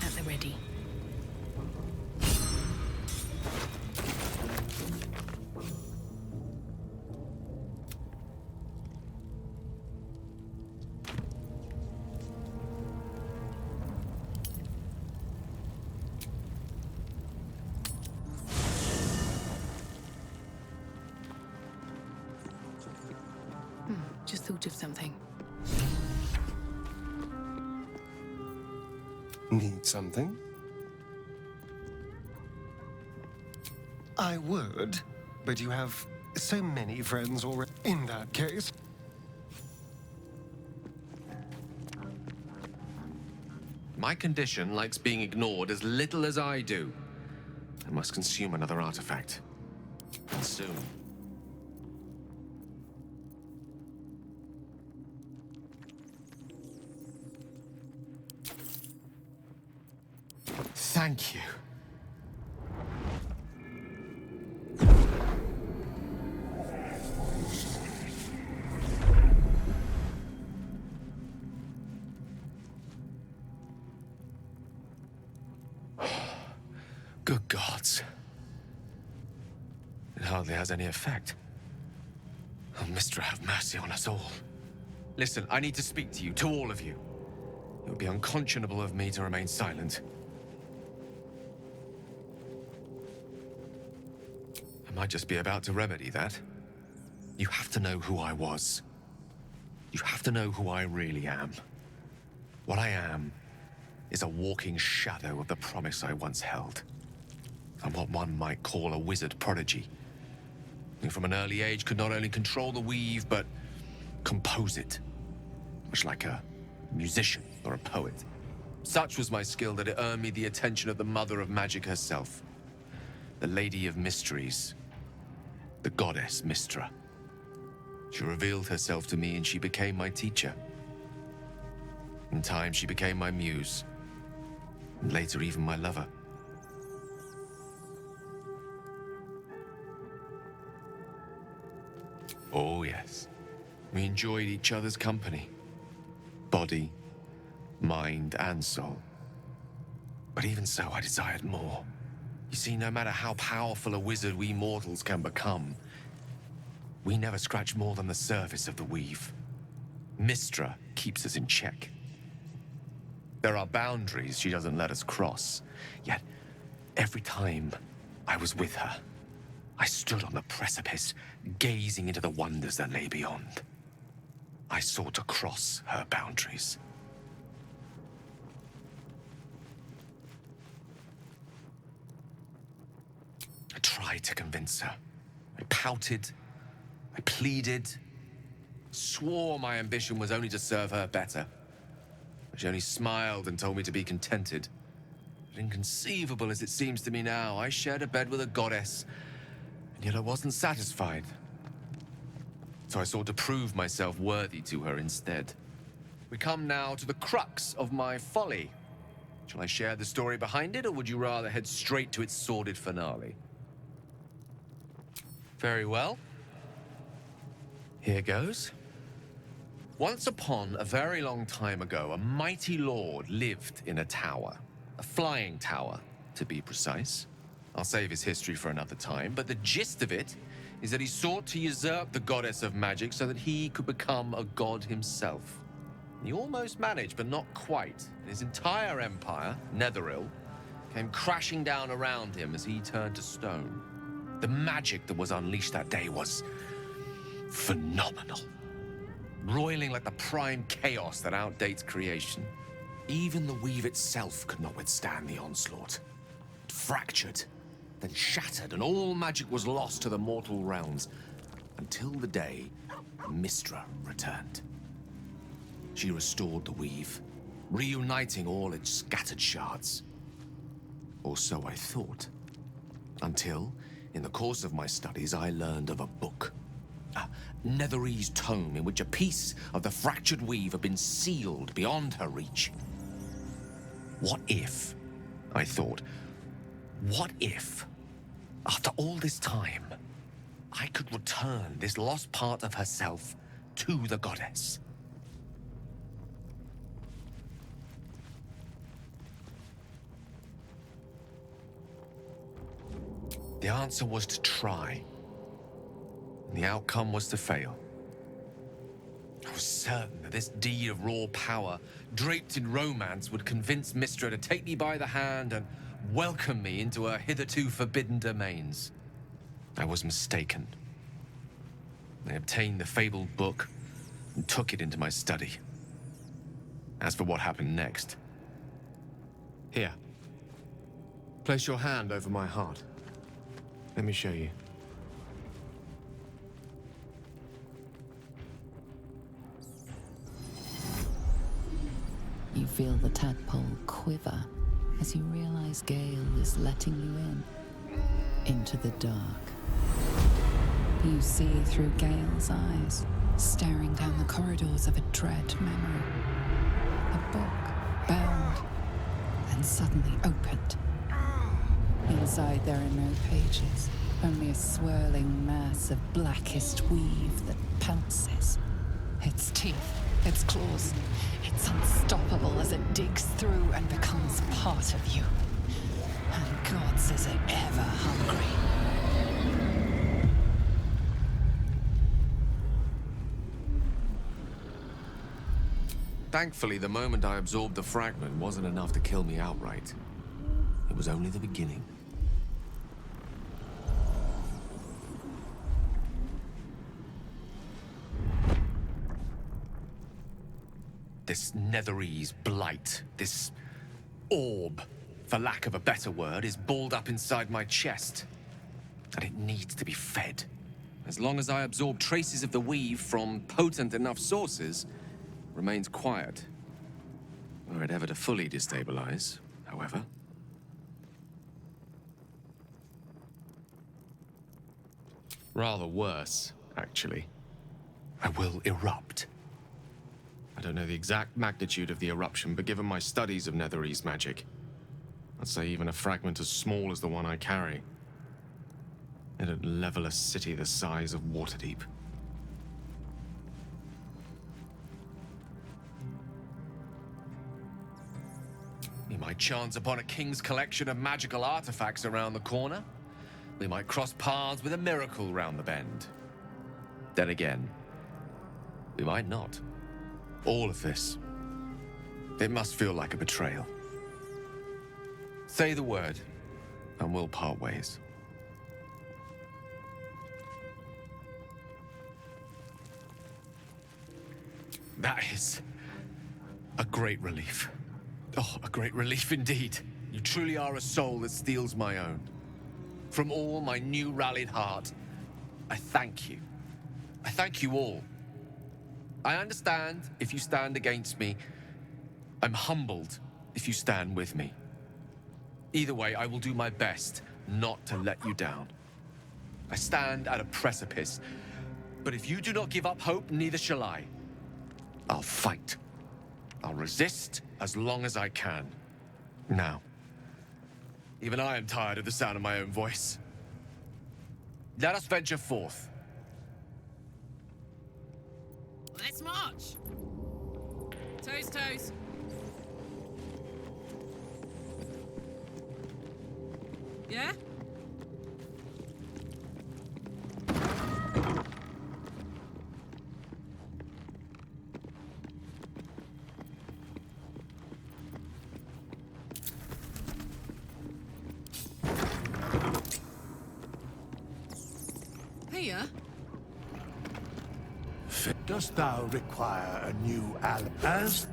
At the ready. Just thought of something. Need something? I would, but you have so many friends already. In that case. My condition likes being ignored as little as I do. I must consume another artifact. And soon. Thank you. Good gods. It hardly has any effect. Oh, Mistra, have mercy on us all. Listen, I need to speak to you, to all of you. It would be unconscionable of me to remain silent. I might just be about to remedy that. You have to know who I was. You have to know who I really am. What I am is a walking shadow of the promise I once held. I'm what one might call a wizard prodigy, who from an early age could not only control the weave, but compose it, much like a musician or a poet. Such was my skill that it earned me the attention of the mother of magic herself, the Lady of Mysteries, the goddess Mistra. She revealed herself to me and she became my teacher. In time, she became my muse, and later even my lover. Oh yes, we enjoyed each other's company. Body, mind, and soul. But even so, I desired more. You see, no matter how powerful a wizard we mortals can become, we never scratch more than the surface of the weave. Mistra keeps us in check. There are boundaries she doesn't let us cross, yet every time I was with her, I stood on the precipice, gazing into the wonders that lay beyond. I sought to cross her boundaries. I tried to convince her. I pouted. I pleaded. Swore my ambition was only to serve her better. But she only smiled and told me to be contented. But inconceivable as it seems to me now, I shared a bed with a goddess, and yet I wasn't satisfied. So I sought to prove myself worthy to her instead. We come now to the crux of my folly. Shall I share the story behind it, or would you rather head straight to its sordid finale? Very well. Here goes. Once upon a very long time ago, a mighty lord lived in a tower. A flying tower, to be precise. I'll save his history for another time, but the gist of it is that he sought to usurp the goddess of magic so that he could become a god himself. He almost managed, but not quite. His entire empire, Netheril, came crashing down around him as he turned to stone. The magic that was unleashed that day was phenomenal. Roiling like the prime chaos that outdates creation. Even the weave itself could not withstand the onslaught. It fractured, then shattered, and all magic was lost to the mortal realms, until the day Mistra returned. She restored the weave, reuniting all its scattered shards. Or so I thought. Until, in the course of my studies, I learned of a book. A Netherese tome in which a piece of the fractured weave had been sealed beyond her reach. What if, I thought, what if, after all this time, I could return this lost part of herself to the goddess? The answer was to try. The outcome was to fail. I was certain that this deed of raw power, draped in romance, would convince Mistra to take me by the hand and welcome me into her hitherto forbidden domains. I was mistaken. I obtained the fabled book and took it into my study. As for what happened next... Here. Place your hand over my heart. Let me show you. You feel the tadpole quiver as you realize Gale is letting you into the dark. You see through Gale's eyes, staring down the corridors of a dread memory. A book, bound, and suddenly opened. Inside there are no pages, only a swirling mass of blackest weave that pounces. Its teeth, its claws, it's unstoppable as it digs through and becomes part of you. And gods, is it ever hungry. Thankfully, the moment I absorbed the fragment wasn't enough to kill me outright. It was only the beginning. This Netherese blight, this orb, for lack of a better word, is balled up inside my chest. And it needs to be fed. As long as I absorb traces of the weave from potent enough sources, it remains quiet. Were it ever to fully destabilize, however. Rather worse, actually. I will erupt. I don't know the exact magnitude of the eruption, but given my studies of Netherese magic, I'd say even a fragment as small as the one I carry, it'd level a city the size of Waterdeep. We might chance upon a king's collection of magical artifacts around the corner. We might cross paths with a miracle round the bend. Then again, we might not. All of this, it must feel like a betrayal. Say the word, and we'll part ways. That is a great relief. Oh, a great relief indeed. You truly are a soul that steals my own. From all my new rallied heart, I thank you. I thank you all. I understand if you stand against me. I'm humbled if you stand with me. Either way, I will do my best not to let you down. I stand at a precipice, but if you do not give up hope, neither shall I. I'll fight. I'll resist as long as I can. Now, even I am tired of the sound of my own voice. Let us venture forth. Let's march! Toes, toes. Yeah? Here? Dost thou require a new as?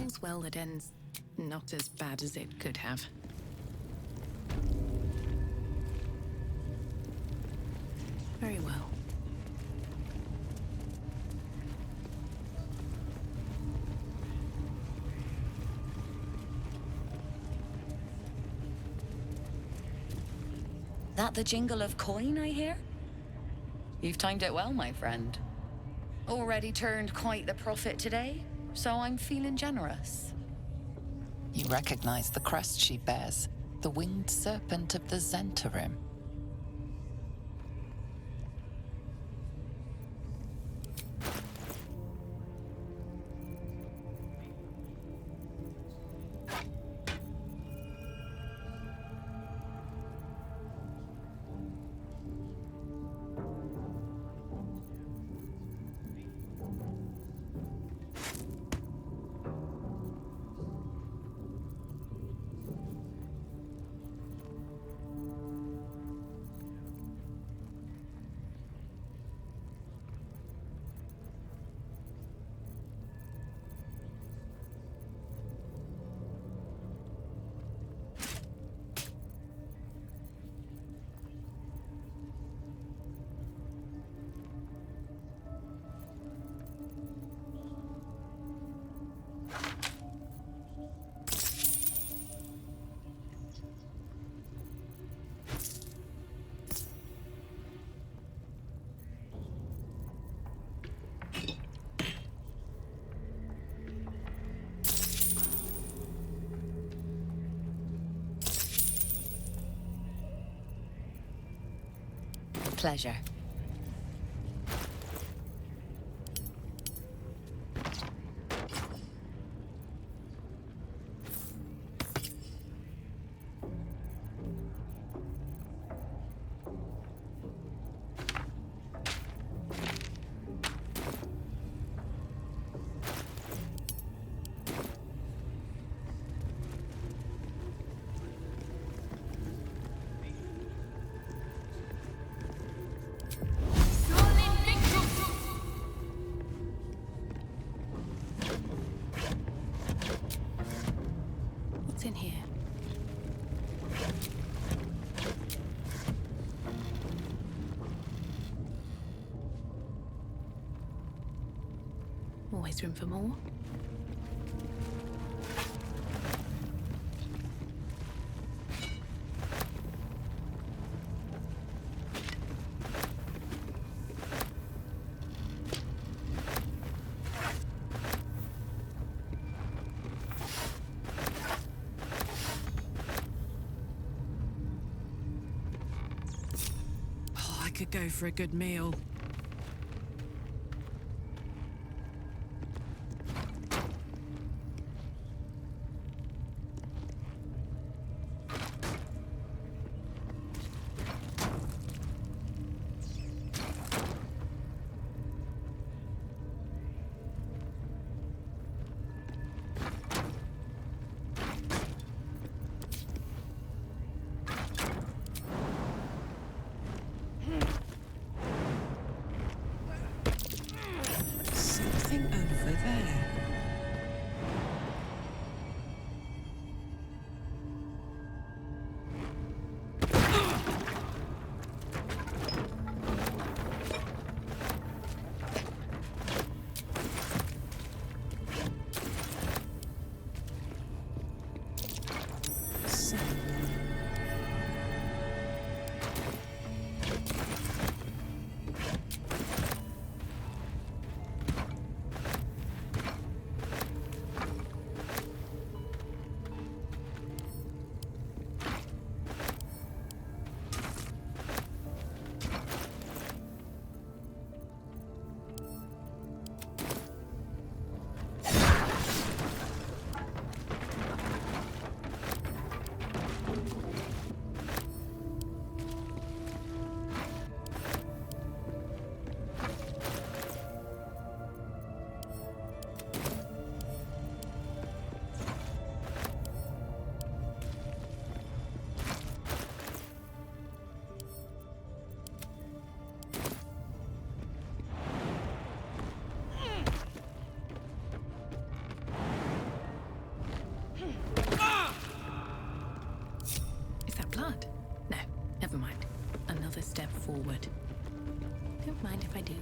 All's well that ends not as bad as it could have. Very well. That the jingle of coin I hear? You've timed it well, my friend. Already turned quite the profit today, so I'm feeling generous. You recognize the crest she bears, the winged serpent of the Zentarim. Pleasure. What's in here? Always room for more. could go for a good meal. Something over there. Is that blood? No, never mind. Another step forward. Don't mind if I do.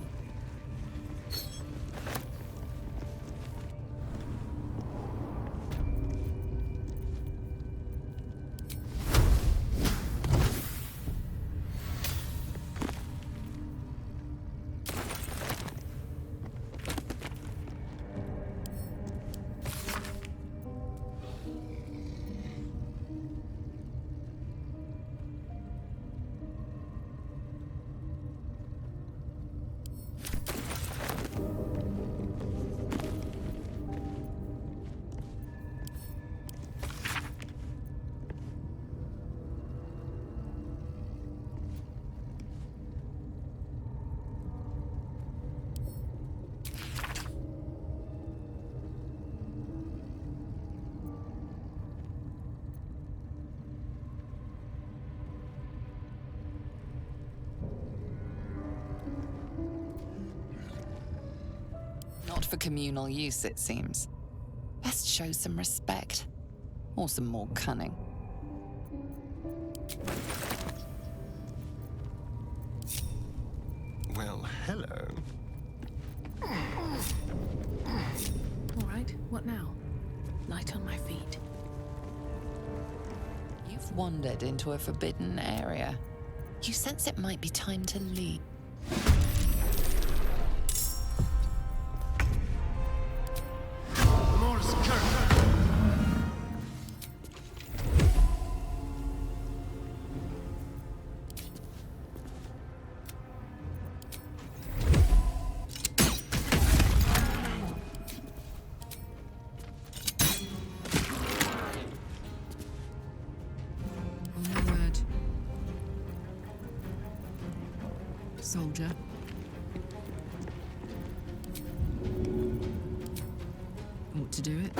Not for communal use, it seems. Best show some respect. Or some more cunning. Well, hello. All right, what now? Light on my feet. You've wandered into a forbidden area. You sense it might be time to leave. Soldier. Ought to do it.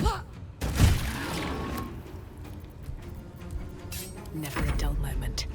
Never a dull moment.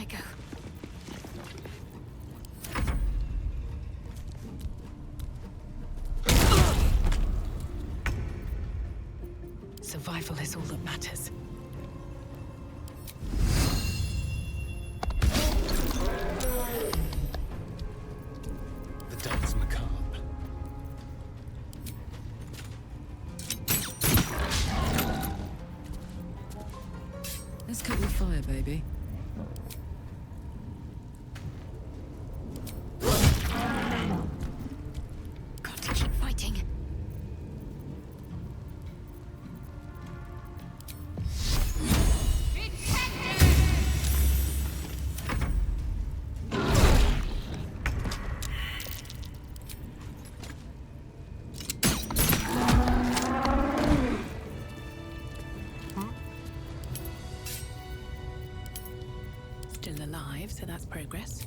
I go. Survival is all that matters. The dance macabre. Let's cover the fire, baby. Got to keep fighting. Still alive, so that's progress.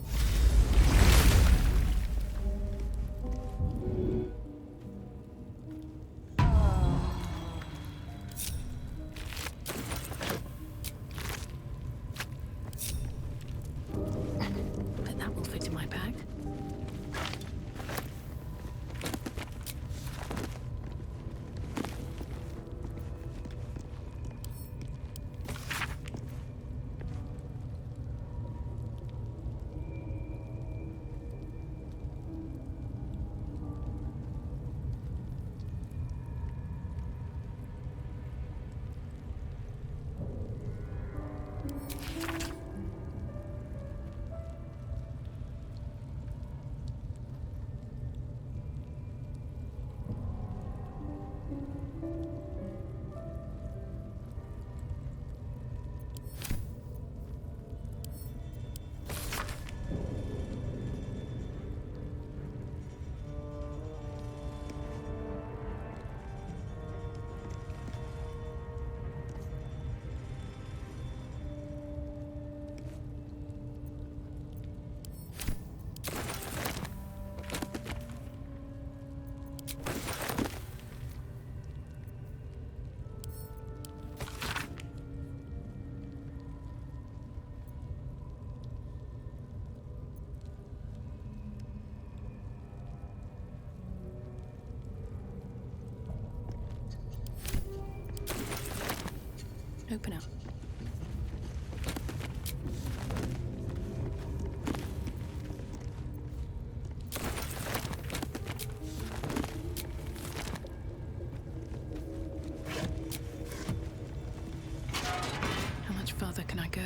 But that will fit in my bag. Open up. How much farther can I go?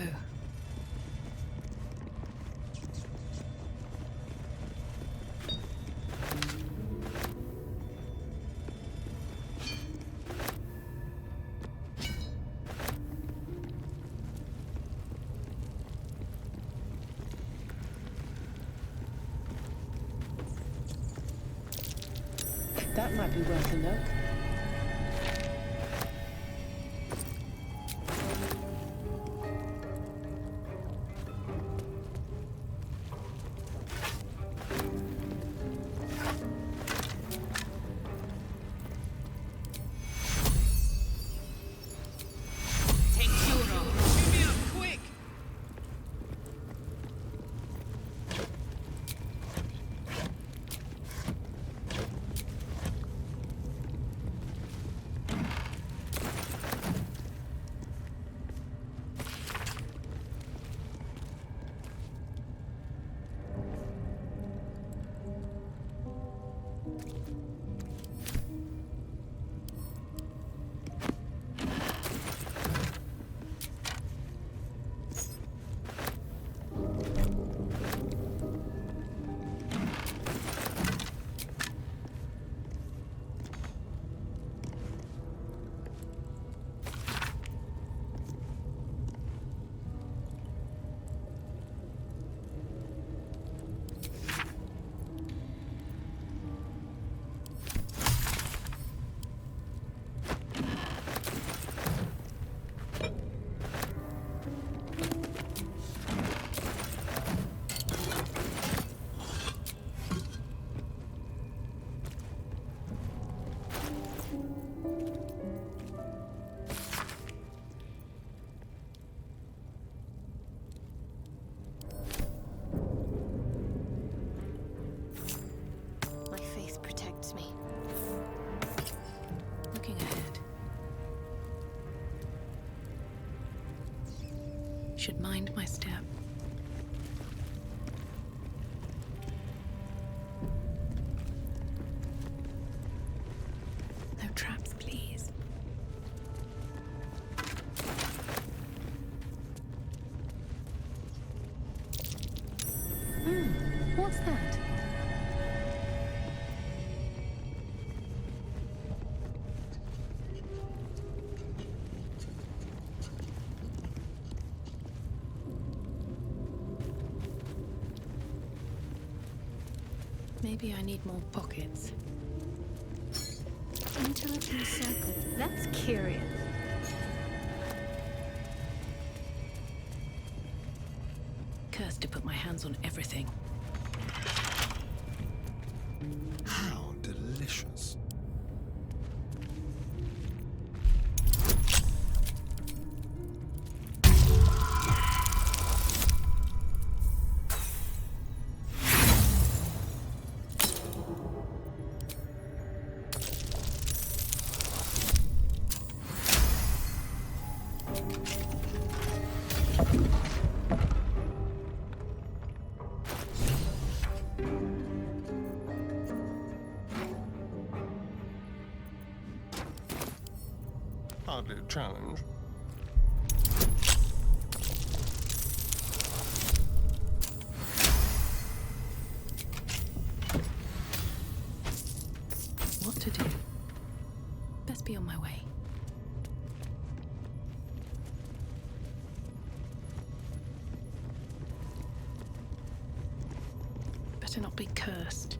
That might be worth a look. should mind my step. No traps, please. What's that? Maybe I need more pockets. Intelligent circle. That's curious. Cursed to put my hands on everything. How delicious. Hardly a challenge. What to do? Best be on my way. Better not be cursed.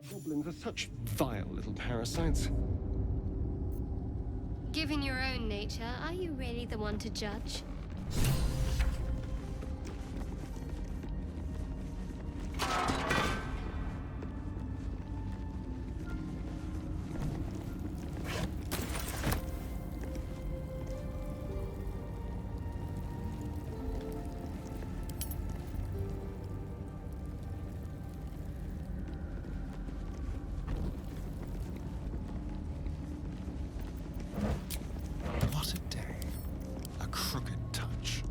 Goblins are such vile little parasites. Given your own nature, are you really the one to judge? What a day. A crooked touch.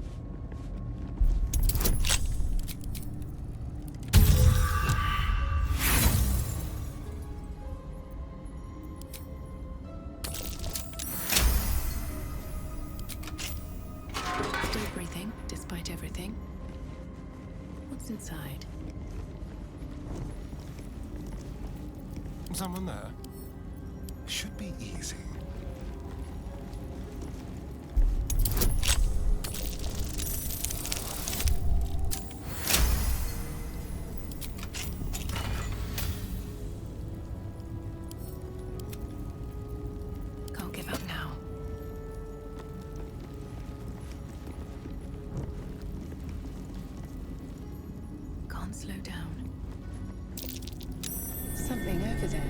Still breathing, despite everything. What's inside? Someone there? Should be easy. Can't give up now. Can't slow down. Something over there.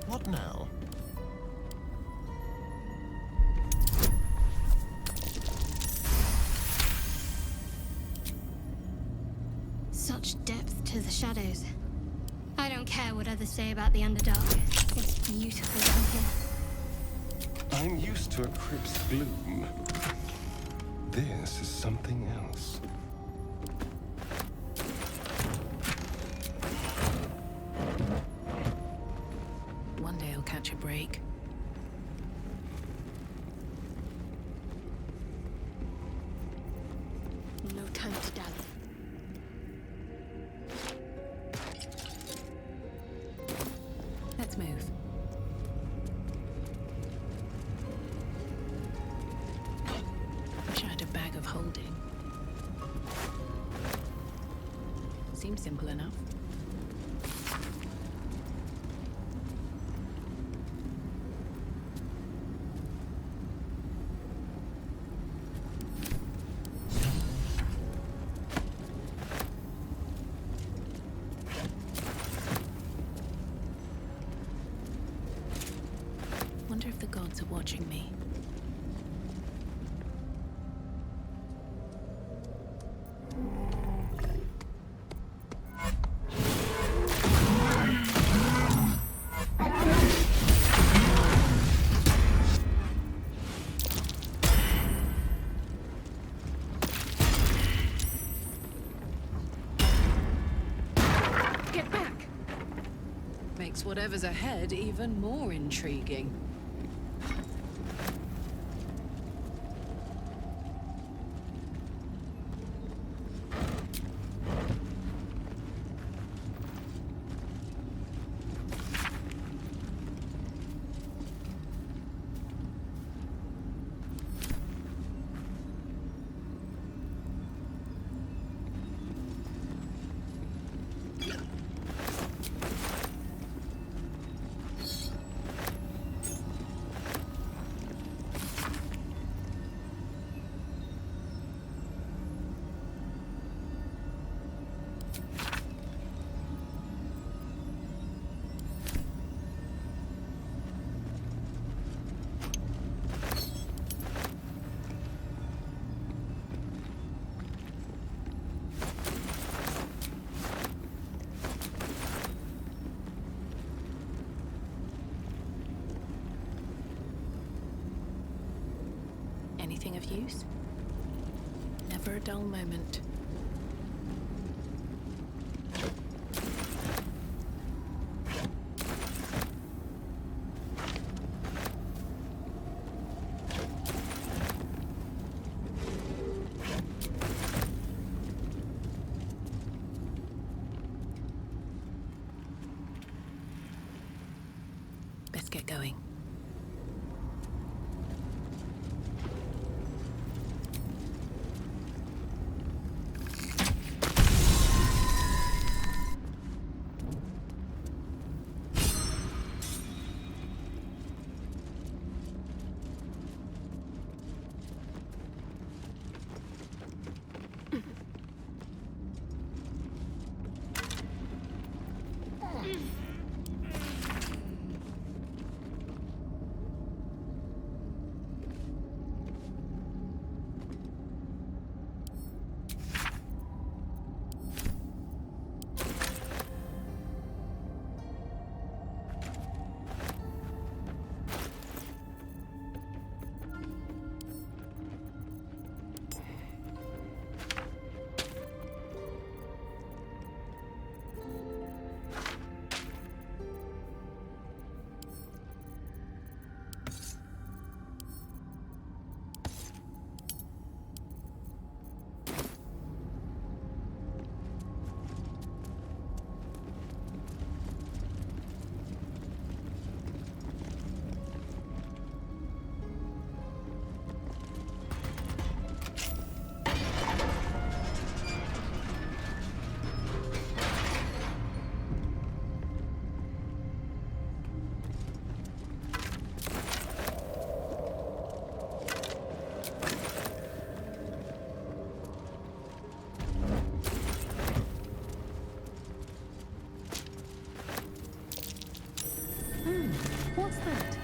What now? Such depth to the shadows. I don't care what others say about the Underdark. It's beautiful down here. I'm used to a crypt's gloom. This is something else. one day I'll catch a break. No time to dally. Let's move. Wish I had a bag of holding. Seems simple enough. Wonder if the gods are watching me. Get back! Makes whatever's ahead even more intriguing. Anything of use? Never a dull moment. Best get going. What's that?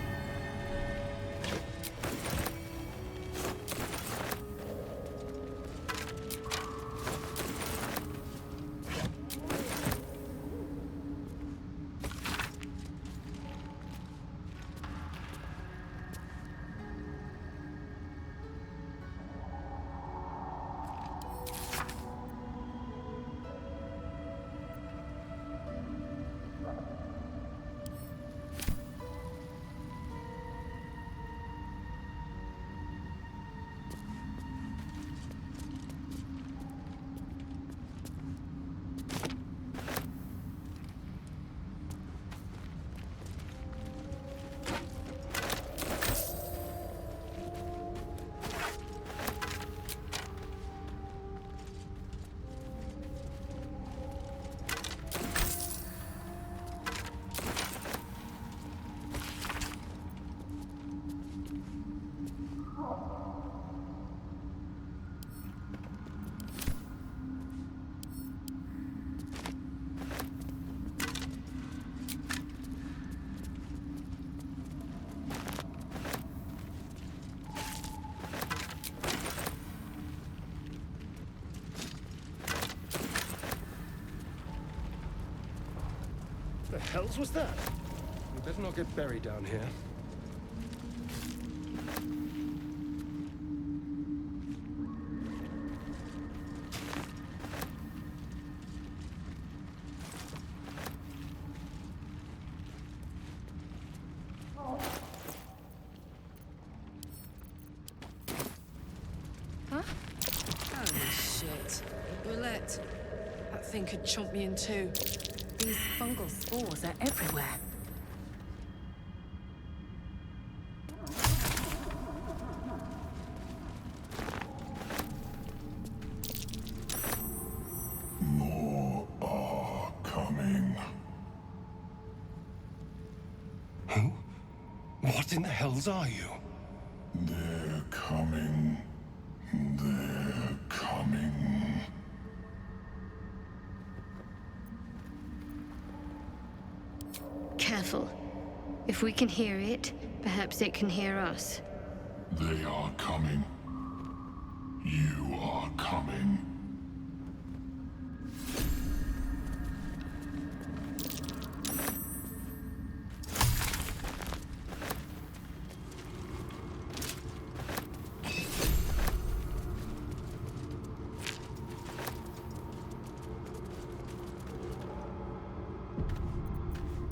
hells was that? We better not get buried down here. Huh? Holy shit. Roulette. That thing could chomp me in two. These fungal spores are everywhere. More are coming. Who? What in the hells are you? They're coming. They're coming. Careful. If we can hear it, perhaps it can hear us. They are coming. You are coming.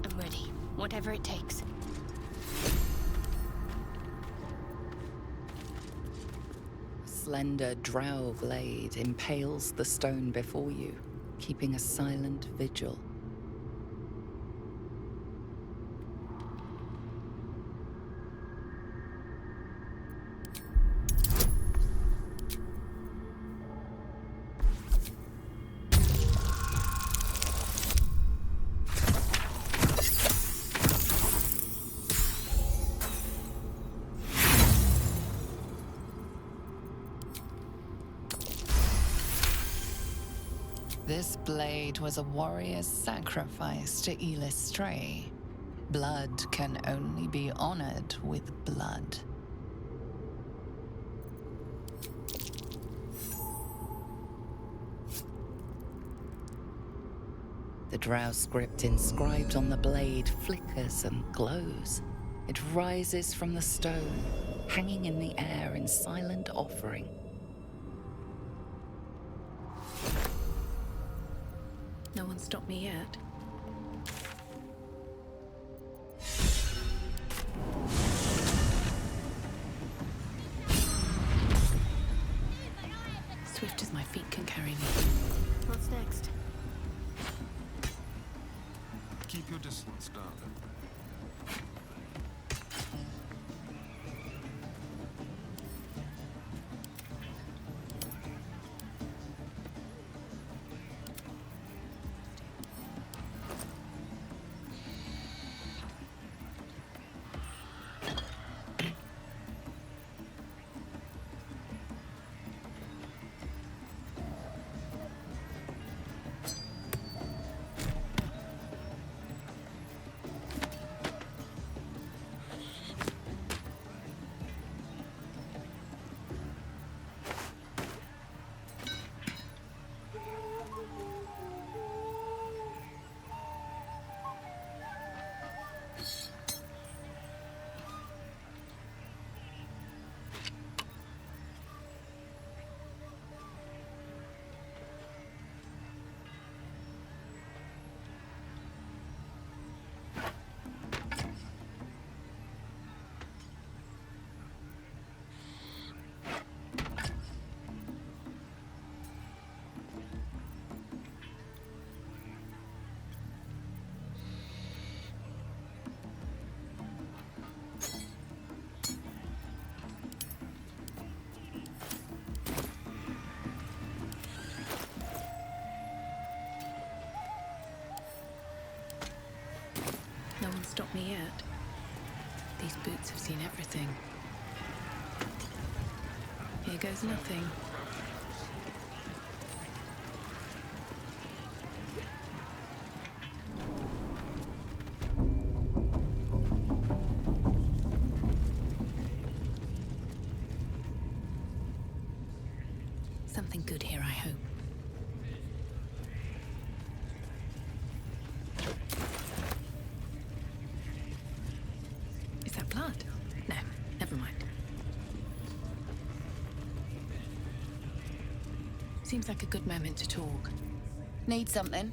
I'm ready. Whatever it takes. Slender drow blade impales the stone before you, keeping a silent vigil. This blade was a warrior's sacrifice to Elistray. Blood can only be honored with blood. The drow script inscribed on the blade flickers and glows. It rises from the stone, hanging in the air in silent offering. No one stopped me yet. Swift as my feet can carry me. What's next? Keep your distance, darling. No one stopped me yet. These boots have seen everything. Here goes nothing. Something good here, I hope. blood. No, never mind. Seems like a good moment to talk. Need something?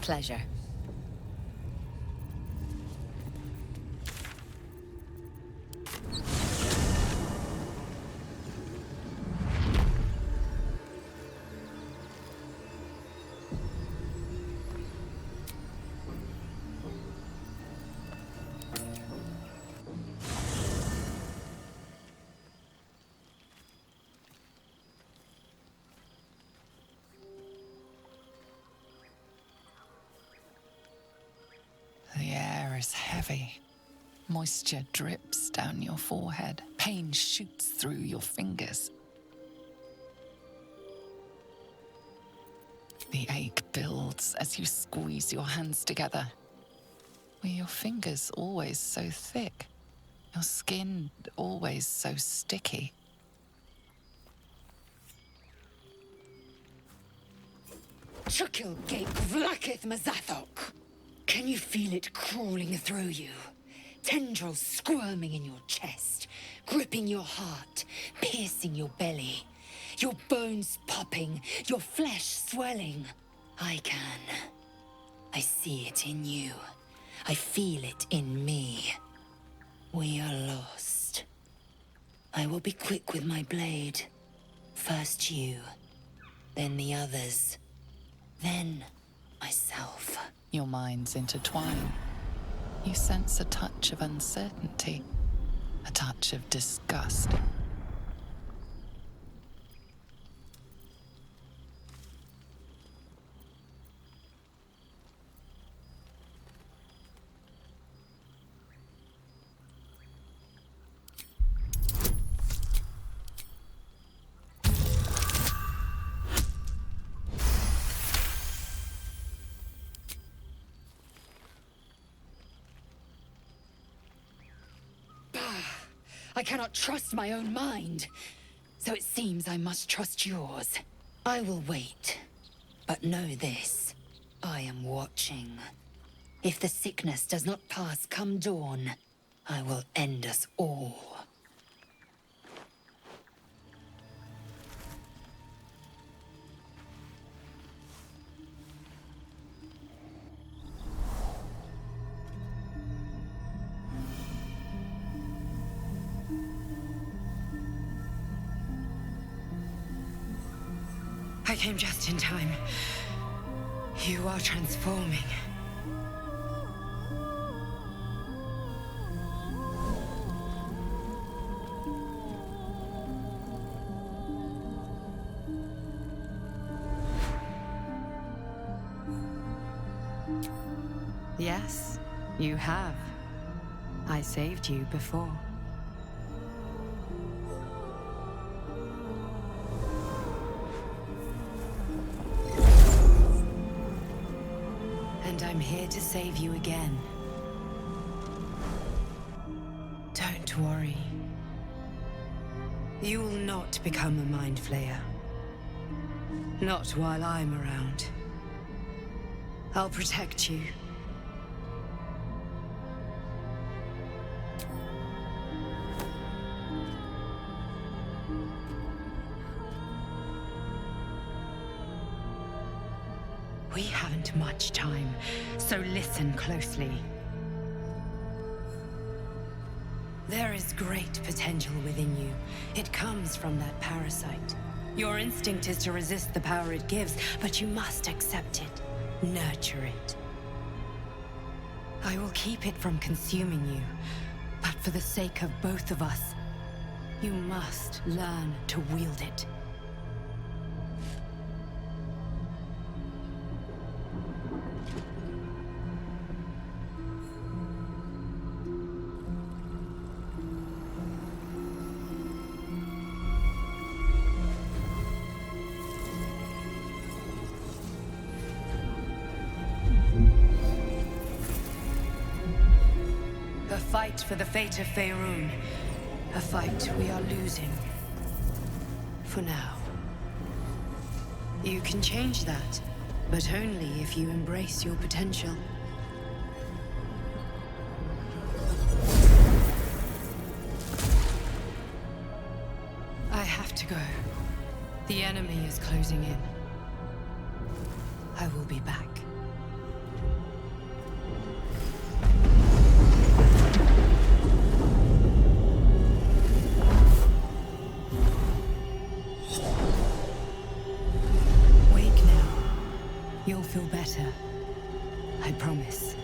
Pleasure. The air is heavy. Moisture drips down your forehead. Pain shoots through your fingers. The ache builds as you squeeze your hands together. Were your fingers always so thick? Your skin always so sticky? Chukil Gate Vlakith Mazathok! Can you feel it crawling through you? Tendrils squirming in your chest, gripping your heart, piercing your belly. Your bones popping, your flesh swelling. I can. I see it in you. I feel it in me. We are lost. I will be quick with my blade. First you, then the others, then myself. Your minds intertwine. You sense a touch of uncertainty, a touch of disgust. I cannot trust my own mind, so it seems I must trust yours. I will wait, but know this. I am watching. If the sickness does not pass come dawn, I will end us all. I came just in time. You are transforming. Yes, you have. I saved you before. And I'm here to save you again. Don't worry. You will not become a Mind Flayer. Not while I'm around. I'll protect you. We haven't much time, so listen closely. There is great potential within you. It comes from that parasite. Your instinct is to resist the power it gives, but you must accept it, nurture it. I will keep it from consuming you, but for the sake of both of us, you must learn to wield it. A fight for the fate of Faerun. A fight we are losing. For now. You can change that, but only if you embrace your potential. I have to go. The enemy is closing in. I will be back. You'll feel better. I promise.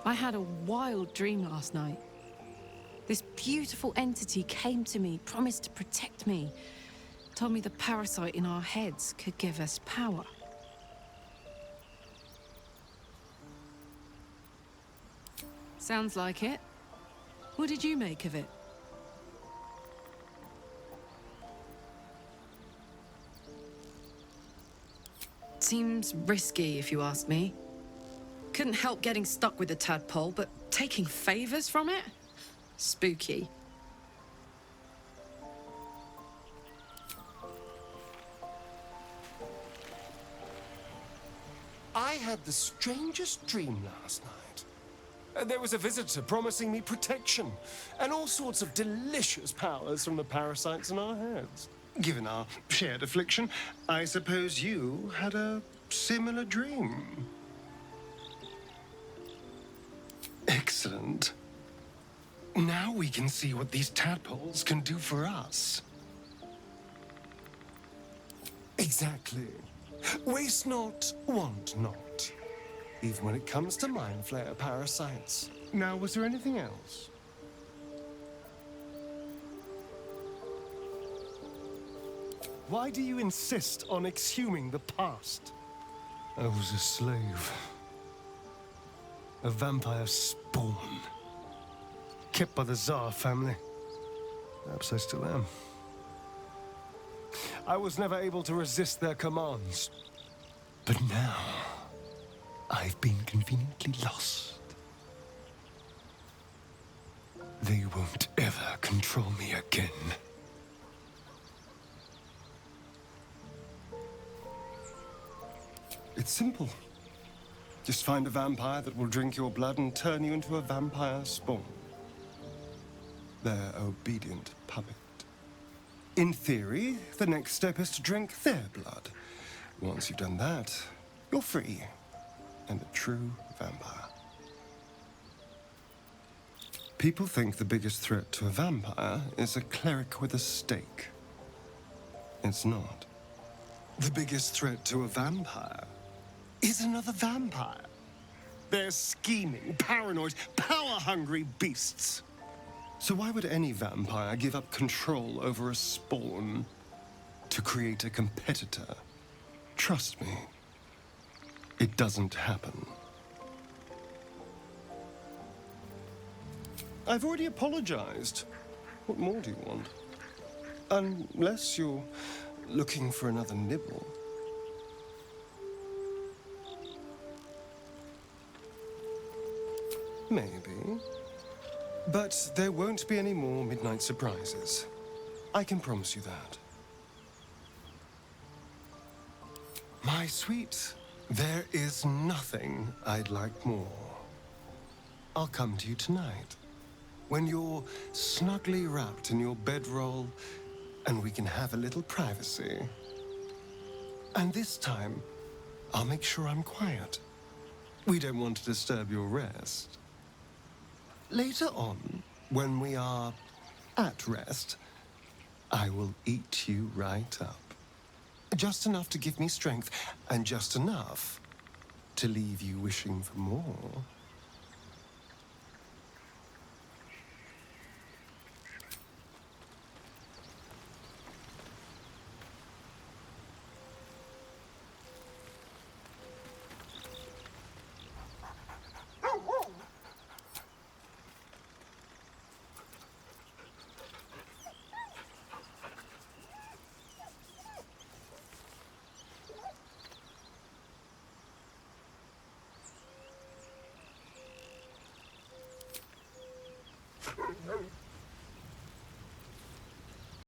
I had a wild dream last night. This beautiful entity came to me, promised to protect me, told me the parasite in our heads could give us power. Sounds like it. What did you make of it? Seems risky, if you ask me. Couldn't help getting stuck with the tadpole, but taking favors from it? Spooky. I had the strangest dream last night. There was a visitor promising me protection and all sorts of delicious powers from the parasites in our heads. Given our shared affliction, I suppose you had a similar dream. Excellent. Now we can see what these tadpoles can do for us. Exactly. Waste not, want not. Even when it comes to Mind Flayer parasites. Now, was there anything else? Why do you insist on exhuming the past? I was a slave. A vampire spawn. Kept by the Tsar family. Perhaps I still am. I was never able to resist their commands. But now, I've been conveniently lost. They won't ever control me again. It's simple. Just find a vampire that will drink your blood and turn you into a vampire spawn. Their obedient puppet. In theory, the next step is to drink their blood. Once you've done that, you're free and a true vampire. People think the biggest threat to a vampire is a cleric with a stake. It's not. The biggest threat to a vampire is another vampire. They're scheming, paranoid, power-hungry beasts. So why would any vampire give up control over a spawn to create a competitor? Trust me, it doesn't happen. I've already apologized. What more do you want? Unless you're looking for another nibble. Maybe. But there won't be any more midnight surprises. I can promise you that. My sweet, there is nothing I'd like more. I'll come to you tonight, when you're snugly wrapped in your bedroll, and we can have a little privacy. And this time, I'll make sure I'm quiet. We don't want to disturb your rest. Later on, when we are at rest, I will eat you right up. Just enough to give me strength, and just enough to leave you wishing for more.